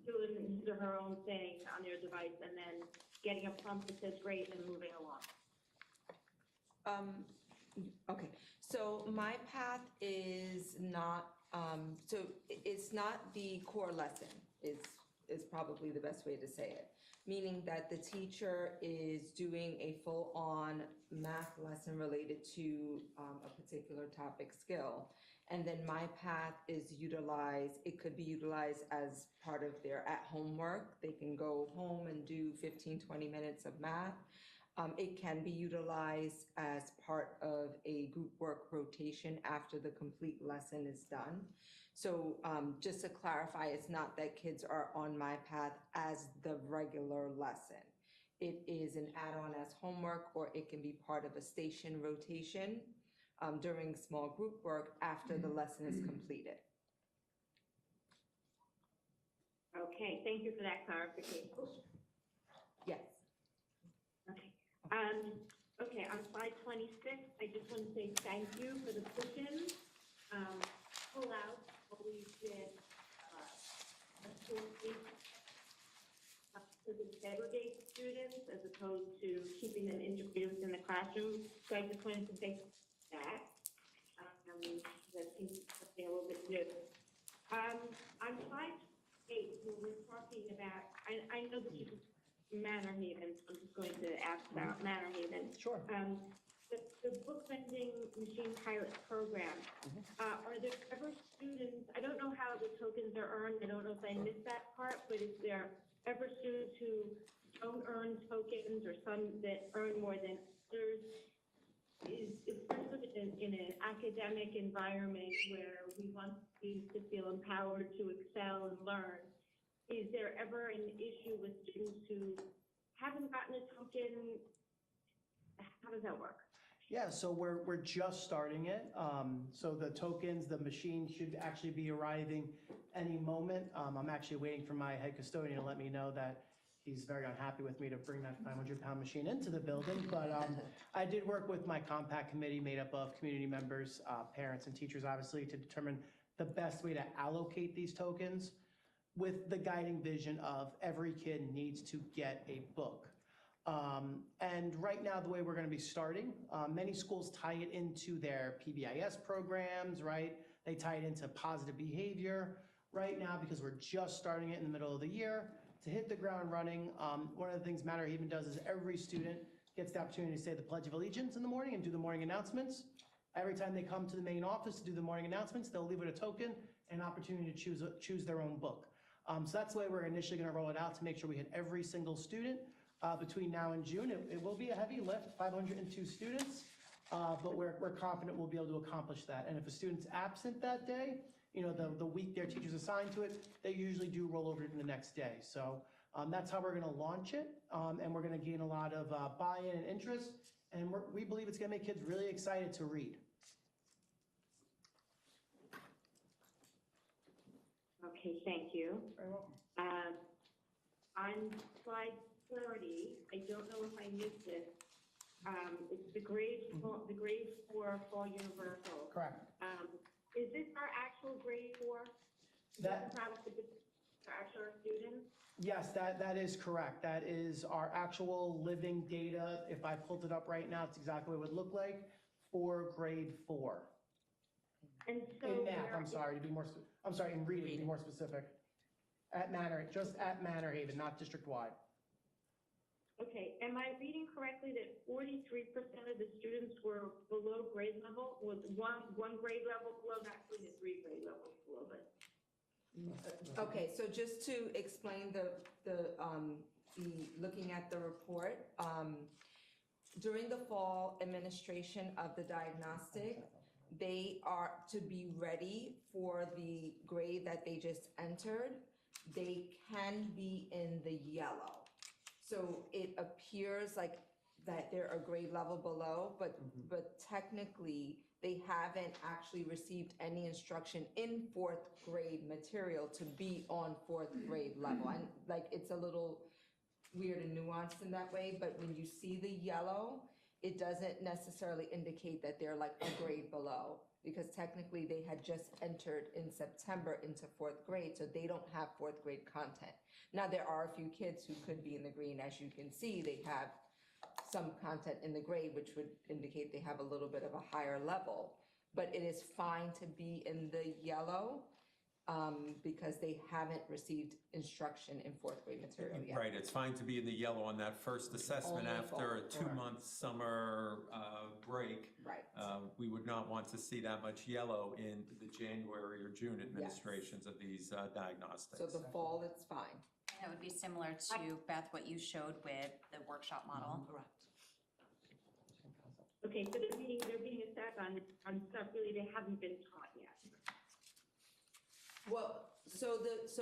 doing his or her own thing on their device and then getting a prompt that says great and moving along? Okay, so my path is not, so it's not the core lesson, is probably the best way to say it. Meaning that the teacher is doing a full-on math lesson related to a particular topic skill. And then my path is utilized, it could be utilized as part of their at-home work. They can go home and do 15, 20 minutes of math. It can be utilized as part of a group work rotation after the complete lesson is done. So just to clarify, it's not that kids are on my path as the regular lesson. It is an add-on as homework, or it can be part of a station rotation during small group work after the lesson is completed. Okay, thank you for that clarification. Yes. Okay. Okay, on slide 26, I just want to say thank you for the push-ins. Pull out, always did a school to segregate students as opposed to keeping them integrated within the classroom. So I just wanted to say that. That seems something a little bit new. On slide 8, when we're talking about, I know that you Manor Haven, I'm just going to ask about Manor Haven. Sure. The book vending machine pilot program, are there ever students, I don't know how the tokens are earned, I don't know if I missed that part, but is there ever students who don't earn tokens or some that earn more than others? Especially in an academic environment where we want students to feel empowered to excel and learn, is there ever an issue with students who haven't gotten a token? How does that work? Yeah, so we're just starting it. So the tokens, the machine should actually be arriving any moment. I'm actually waiting for my head custodian to let me know that he's very unhappy with me to bring that 500-pound machine into the building. But I did work with my compact committee made up of community members, parents, and teachers, obviously, to determine the best way to allocate these tokens with the guiding vision of every kid needs to get a book. And right now, the way we're going to be starting, many schools tie it into their PBIS programs, right? They tie it into positive behavior. Right now, because we're just starting it in the middle of the year, to hit the ground running, one of the things Matter Haven does is every student gets the opportunity to say the Pledge of Allegiance in the morning and do the morning announcements. Every time they come to the main office to do the morning announcements, they'll leave with a token and an opportunity to choose their own book. So that's the way we're initially going to roll it out to make sure we hit every single student between now and June. It will be a heavy lift, 502 students, but we're confident we'll be able to accomplish that. And if a student's absent that day, you know, the week their teacher's assigned to it, they usually do roll over to the next day. So that's how we're going to launch it, and we're going to gain a lot of buy-in and interest, and we believe it's going to make kids really excited to read. Okay, thank you. Very welcome. On slide 30, I don't know if I missed it. It's the grade 4 fall universal. Correct. Is this our actual grade 4? Is That- this the product of our actual students? Yes, that is correct. That is our actual living data. If I pulled it up right now, it's exactly what it would look like for grade 4. And so In math, where- I'm sorry, to be more, I'm sorry, in reading, to be more specific. Just at Manor Haven, not district-wide. Okay, am I reading correctly that 43% of the students were below grade level, was one grade level below, not really the 3 grade levels below, but? Okay, so just to explain the looking at the report, during the fall administration of the diagnostic, they are to be ready for the grade that they just entered. They can be in the yellow. So it appears like that they're a grade level below, but technically, they haven't actually received any instruction in 4th grade material to be on 4th grade level. And like, it's a little weird and nuanced in that way, but when you see the yellow, it doesn't necessarily indicate that they're like a grade below, because technically they had just entered in September into 4th grade, so they don't have 4th grade content. Now, there are a few kids who could be in the green. As you can see, they have some content in the grade, which would indicate they have a little bit of a higher level. But it is fine to be in the yellow because they haven't received instruction in 4th grade material yet. Right, it's fine to be in the yellow on that first assessment Only after fall, a 2-month summer break. Right. We would not want to see that much yellow in the January or June administrations of these diagnostics. So the fall, it's fine. And it would be similar to, Beth, what you showed with the workshop model. Correct. Okay, so they're being assessed on stuff really they haven't been taught yet. Well, so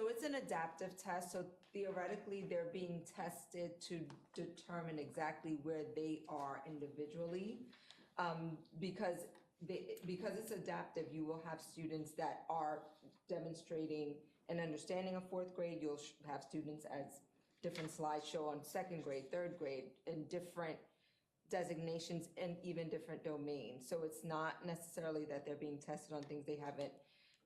it's an adaptive test, so theoretically, they're being tested to determine exactly where they are individually. Because it's adaptive, you will have students that are demonstrating an understanding of 4th grade. You'll have students, as different slides show, on 2nd grade, 3rd grade, in different designations and even different domains. So it's not necessarily that they're being tested on things they haven't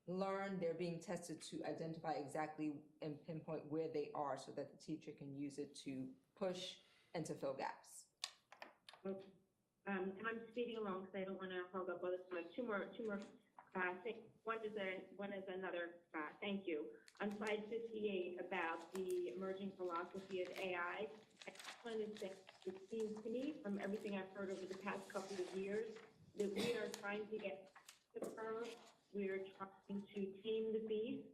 learned. They're being tested to identify exactly and pinpoint where they are so that the teacher can use it to push and to fill gaps. Okay. And I'm speeding along because I don't want to hold up others. I have two more things. One is another, thank you. On slide 58 about the emerging philosophy of AI, I just wanted to say, it seems to me, from everything I've heard over the past couple of years, that we are trying to get the curve. We are trying to tame the beast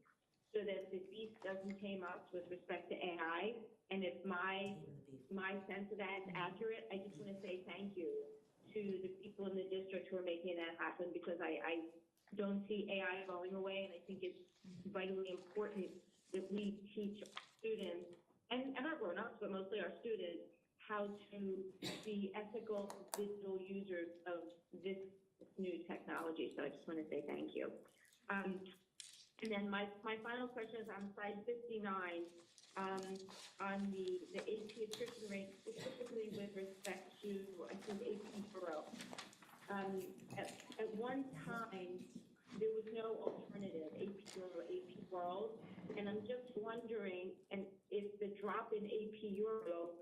so that the beast doesn't tame us with respect to AI. And if my sense of that is accurate, I just want to say thank you to the people in the district who are making that happen, because I don't see AI going away, and I think it's vitally important that we teach students, and our grown-ups, but mostly our students, how to be ethical digital users of this new technology. So I just want to say thank you. And then my final question is on slide 59, on the AP attrition rate, specifically with respect to, I think, AP Bureau. At one time, there was no alternative, AP Bureau, AP World, and I'm just wondering if the drop in AP Euro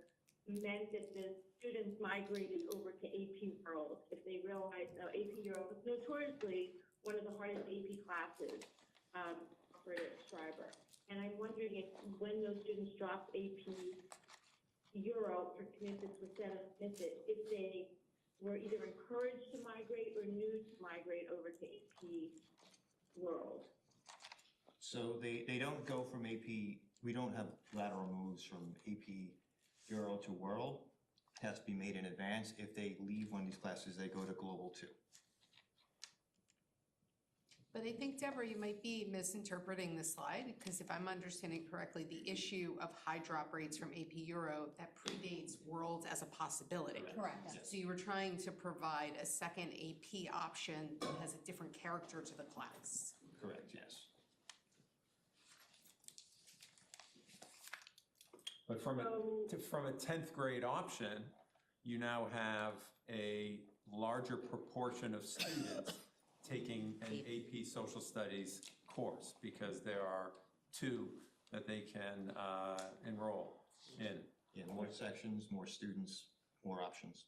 meant that the students migrated over to AP World, if they realized, no, AP Euro was notoriously one of the hardest AP classes offered at Schreiber. And I'm wondering if when those students dropped AP Euro for Kinesis instead of Mississippi, if they were either encouraged to migrate or knew to migrate over to AP World. So they don't go from AP, we don't have lateral moves from AP Euro to World. It has to be made in advance. If they leave one of these classes, they go to Global 2. But I think, Deborah, you might be misinterpreting the slide, because if I'm understanding correctly, the issue of high drop rates from AP Euro, that predates Worlds as a possibility. Correct. So you were trying to provide a second AP option that has a different character to the class. Correct, yes. But from a 10th grade option, you now have a larger proportion of students taking an AP Social Studies course, because there are 2 that they can enroll in. Yeah, more sections, more students, more options.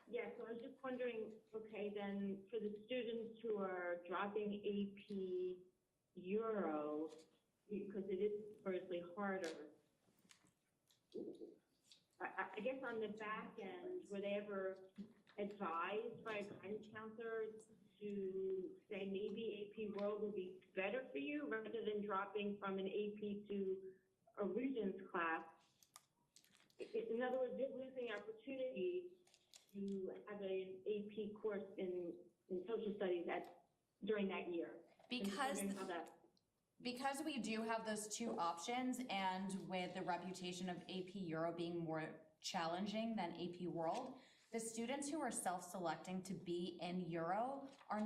Yeah, so I was just wondering, okay, then for the students who are dropping AP Euro, because it is notoriously harder, I guess on the back end, were they ever advised by a guidance counselor to say maybe AP World would be better for you rather than dropping from an AP to a Regents class? In other words, they're losing opportunity to have an AP course in social studies during that year. Because we do have those 2 options, and with the reputation of AP Euro being more challenging than AP World, the students who are self-selecting to be in Euro are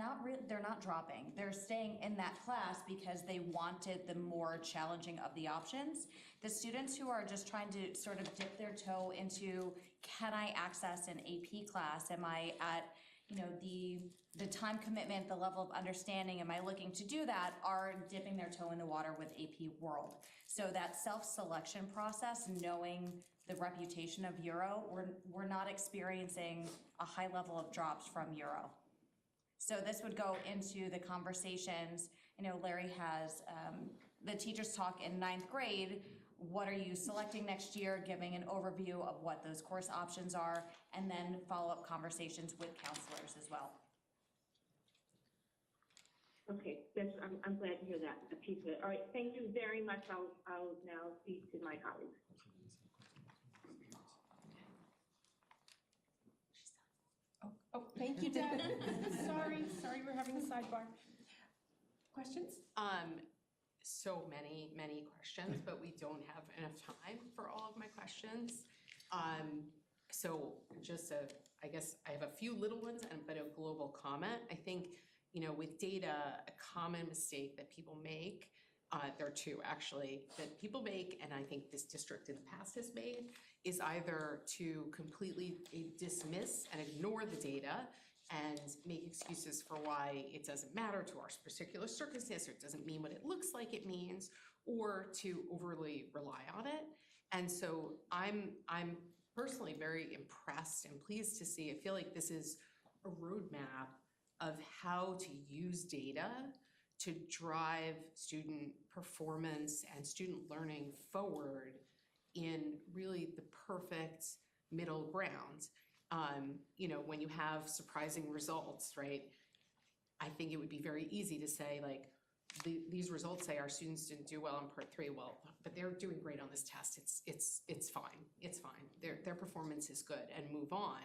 they're not dropping. They're staying in that class because they wanted the more challenging of the options. The students who are just trying to sort of dip their toe into, can I access an AP class? Am I at, the time commitment, the level of understanding, am I looking to do that, are dipping their toe in the water with AP World. So that self-selection process, knowing the reputation of Euro, we're not experiencing a high level of drops from Euro. So this would go into the conversations, Larry has the teachers talk in 9th grade, what are you selecting next year, giving an overview of what those course options are, and then follow-up conversations with counselors as well. Okay, I'm glad to hear that, a piece of it. All right, thank you very much. I'll now speak to my colleagues. Oh, thank you, Deb. Sorry, we're having a sidebar. Questions? So many questions, but we don't have enough time for all of my questions. So just I guess I have a few little ones but a global comment. I think, with data, a common mistake that people make, there are 2 actually, that people make, and I think this district in the past has made, is either to completely dismiss and ignore the data and make excuses for why it doesn't matter to our particular circumstance, or it doesn't mean what it looks like it means, or to overly rely on it. And so I'm personally very impressed and pleased to see, I feel like this is a roadmap of how to use data to drive student performance and student learning forward in really the perfect middle ground. When you have surprising results, right? I think it would be very easy to say, like, these results say our students didn't do well in part 3, well, but they're doing great on this test. It's fine. Their performance is good, and move on.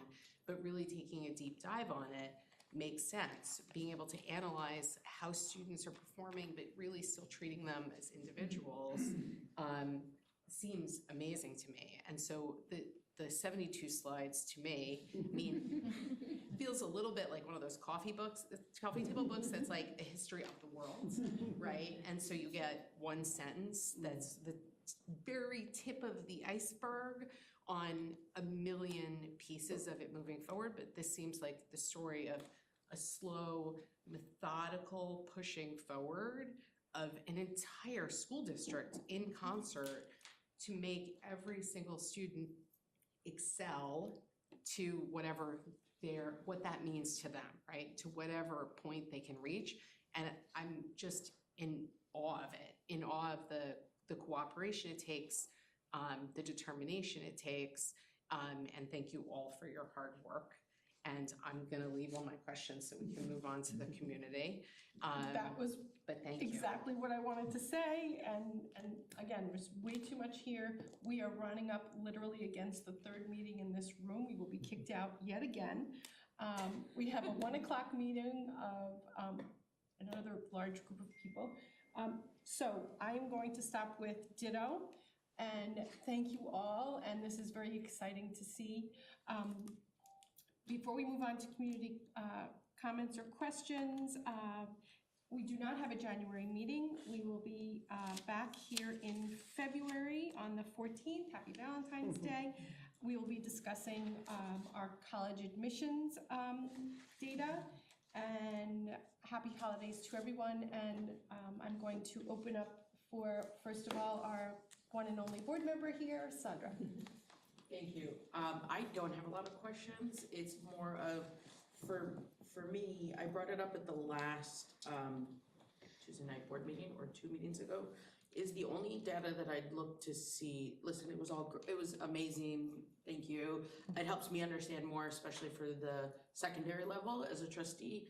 But really taking a deep dive on it makes sense. Being able to analyze how students are performing, but really still treating them as individuals, seems amazing to me. And so the 72 slides to me feels a little bit like one of those coffee table books that's like a history of the world, right? And so you get one sentence that's the very tip of the iceberg on a million pieces of it moving forward, but this seems like the story of a slow, methodical pushing forward of an entire school district in concert to make every single student excel to whatever what that means to them, right? To whatever point they can reach. And I'm just in awe of it, in awe of the cooperation it takes, the determination it takes, and thank you all for your hard work. And I'm gonna leave all my questions so we can move on to the community. That was But thank you. exactly what I wanted to say, and again, there's way too much here. We are running up literally against the third meeting in this room. We will be kicked out yet again. We have a 1 o'clock meeting of another large group of people. So I am going to stop with ditto, and thank you all, and this is very exciting to see. Before we move on to community comments or questions, we do not have a January meeting. We will be back here in February on the 14th. Happy Valentine's Day. We will be discussing our college admissions data, and happy holidays to everyone. And I'm going to open up for, first of all, our one and only board member here, Sandra. Thank you. I don't have a lot of questions. It's more of, for me, I brought it up at the last Tuesday night board meeting or 2 meetings ago, is the only data that I'd look to see. Listen, it was amazing. Thank you. It helps me understand more, especially for the secondary level as a trustee.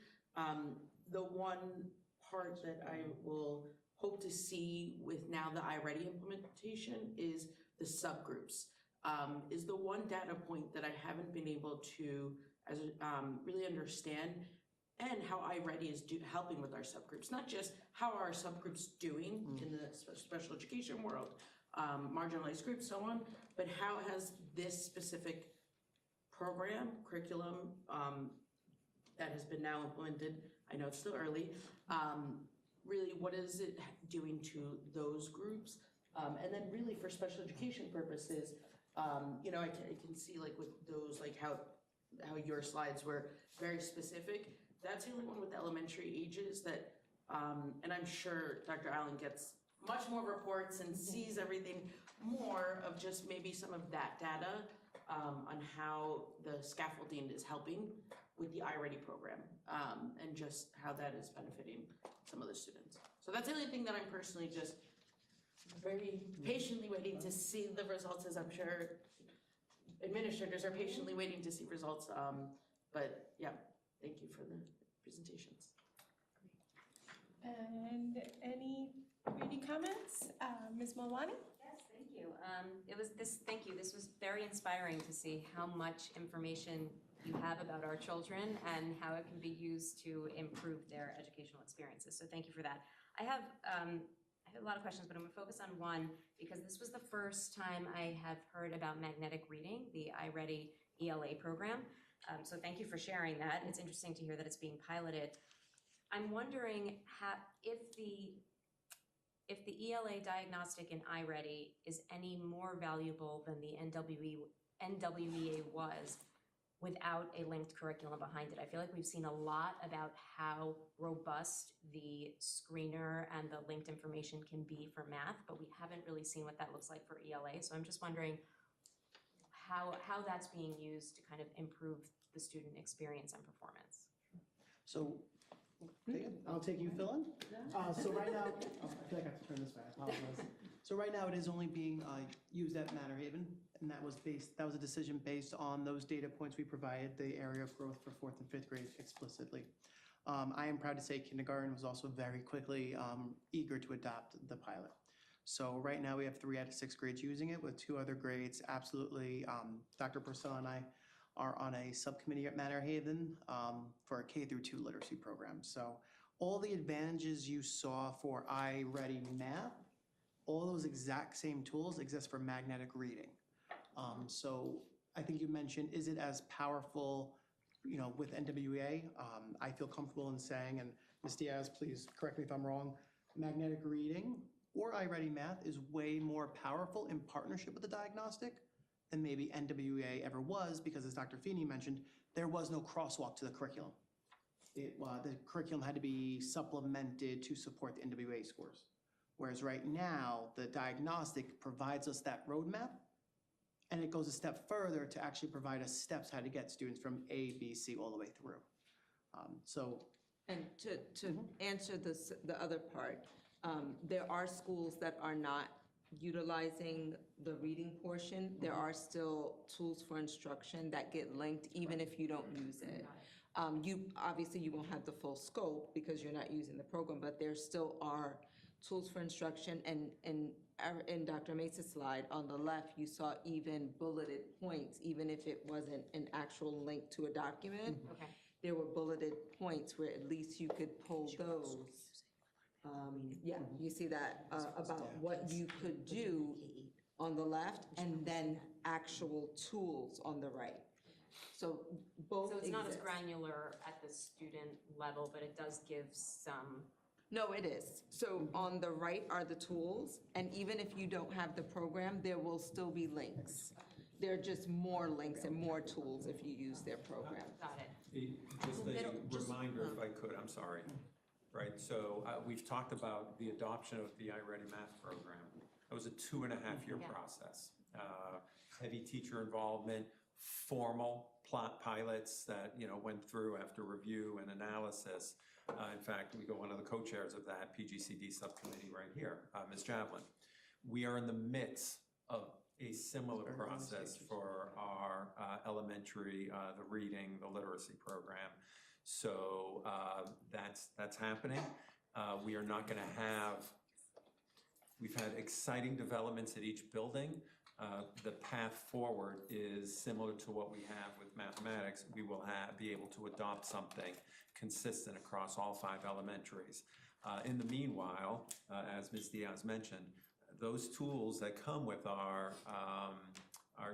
The one part that I will hope to see with now the iReady implementation is the subgroups. Is the one data point that I haven't been able to really understand, and how iReady is helping with our subgroups. Not just how are our subgroups doing in the special education world, marginalized groups, so on, but how has this specific program, curriculum that has been now implemented, I know it's still early, really what is it doing to those groups? And then really for special education purposes, you know, I can see like with those, like how your slides were very specific. That's the only one with elementary ages that, and I'm sure Dr. Allen gets much more reports and sees everything more of just maybe some of that data on how the scaffolding is helping with the iReady program, and just how that is benefiting some of the students. So that's the only thing that I'm personally just very patiently waiting to see the results, as I'm sure administrators are patiently waiting to see results. But yeah, thank you for the presentations. And any community comments? Ms. Malwani? Yes, thank you. Thank you. This was very inspiring to see how much information you have about our children and how it can be used to improve their educational experiences. So thank you for that. I have a lot of questions, but I'm going to focus on one because this was the first time I have heard about magnetic reading, the iReady ELA program. So thank you for sharing that. It's interesting to hear that it's being piloted. I'm wondering if the ELA diagnostic in iReady is any more valuable than the NWEA was without a linked curriculum behind it. I feel like we've seen a lot about how robust the screener and the linked information can be for math, but we haven't really seen what that looks like for ELA. So I'm just wondering how that's being used to kind of improve the student experience and performance. So, I'll take you, Phil, in. So right now, I feel like I have to turn this way, I apologize. So right now, it is only being used at Manor Haven, and that was a decision based on those data points we provided, the area of growth for 4th and 5th grade explicitly. I am proud to say kindergarten was also very quickly eager to adopt the pilot. So right now, we have 3 out of 6 grades using it, with 2 other grades absolutely. Dr. Purcell and I are on a subcommittee at Manor Haven for a K-2 literacy program. So all the advantages you saw for iReady Math, all those exact same tools exist for magnetic reading. So I think you mentioned, is it as powerful, with NWEA? I feel comfortable in saying, and Ms. Diaz, please correct me if I'm wrong, magnetic reading or iReady Math is way more powerful in partnership with the diagnostic than maybe NWEA ever was, because as Dr. Feeney mentioned, there was no crosswalk to the curriculum. The curriculum had to be supplemented to support the NWEA scores. Whereas right now, the diagnostic provides us that roadmap, and it goes a step further to actually provide us steps how to get students from A, B, C, all the way through. And to answer the other part, there are schools that are not utilizing the reading portion. There are still tools for instruction that get linked even if you don't use it. Obviously, you won't have the full scope because you're not using the program, but there still are tools for instruction. And in Dr. Mesa's slide on the left, you saw even bulleted points, even if it wasn't an actual link to a document. Okay. There were bulleted points where at least you could pull those. Yeah, you see that about what you could do on the left and then actual tools on the right. So both So it's not as exist. granular at the student level, but it does give some. No, it is. So on the right are the tools, and even if you don't have the program, there will still be links. There are just more links and more tools if you use their program. Got it. Just a reminder, if I could, I'm sorry. Right, so we've talked about the adoption of the iReady Math program. It was a 2.5-year process. Heavy teacher involvement, formal pilots that, went through after review and analysis. In fact, one of the co-chairs of that PGCD subcommittee right here, Ms. Javelin. We are in the midst of a similar process for our elementary, the reading, the literacy program. So that's happening. We are not going to have, we've had exciting developments at each building. The path forward is similar to what we have with mathematics. We will be able to adopt something consistent across all 5 elementaries. In the meanwhile, as Ms. Diaz mentioned, those tools that come with our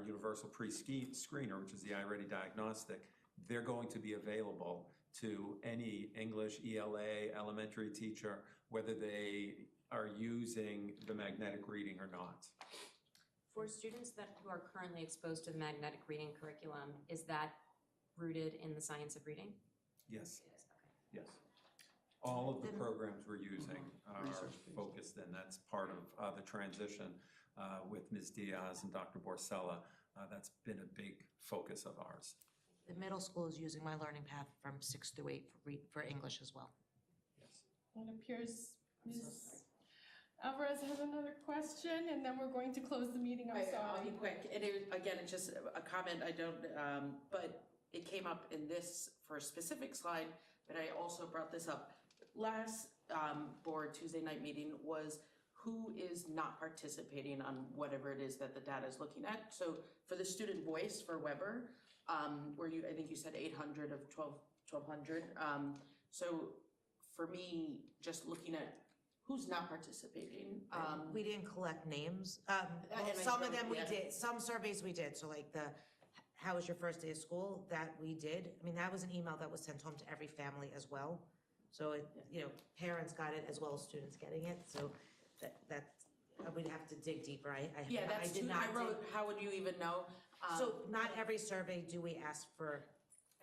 universal pre-screener, which is the iReady diagnostic, they're going to be available to any English, ELA, elementary teacher, whether they are using the magnetic reading or not. For students who are currently exposed to the magnetic reading curriculum, is that rooted in the science of reading? Yes. It is, okay. Yes. All of the programs we're using are focused, and that's part of the transition with Ms. Diaz and Dr. Borsella. That's been a big focus of ours. The middle school is using My Learning Path from 6 through 8 for English as well. Yes. It appears Ms. Alvarez has another question, and then we're going to close the meeting. I'm I'll sorry. be quick. It is, again, it's just a comment, but it came up in this for a specific slide, but I also brought this up. Last board Tuesday night meeting was who is not participating on whatever it is that the data is looking at. So for the student voice for Weber, I think you said 800 of 1,200. So for me, just looking at who's not participating. We didn't collect names. And Some of them we yeah. did, some surveys we did, so like how was your first day of school, that we did. I mean, that was an email that was sent home to every family as well. So parents got it as well as students getting it, so that we'd have to dig deeper. I did not I wrote, how would you even know? So not every survey do we ask for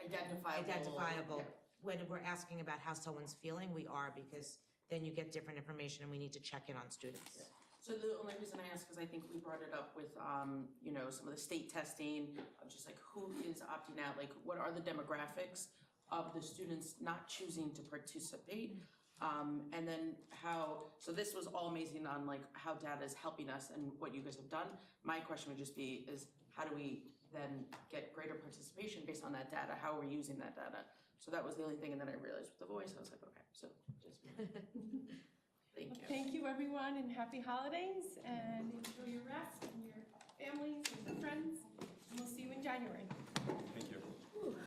identifiable. Yeah. When we're asking about how someone's feeling, we are, because then you get different information and we need to check in on students. So the only reason I ask is I think we brought it up with, some of the state testing of just like who is opting out, like what are the demographics of the students not choosing to participate? And then so this was all amazing on like how data is helping us and what you guys have done. My question would just be is how do we then get greater participation based on that data? How are we using that data? So that was the only thing, and then I realized with the voice, I was like, okay, so just, thank you. Thank you, everyone, and happy holidays, and enjoy your rest and your families and your friends. And we'll see you in January. Thank you.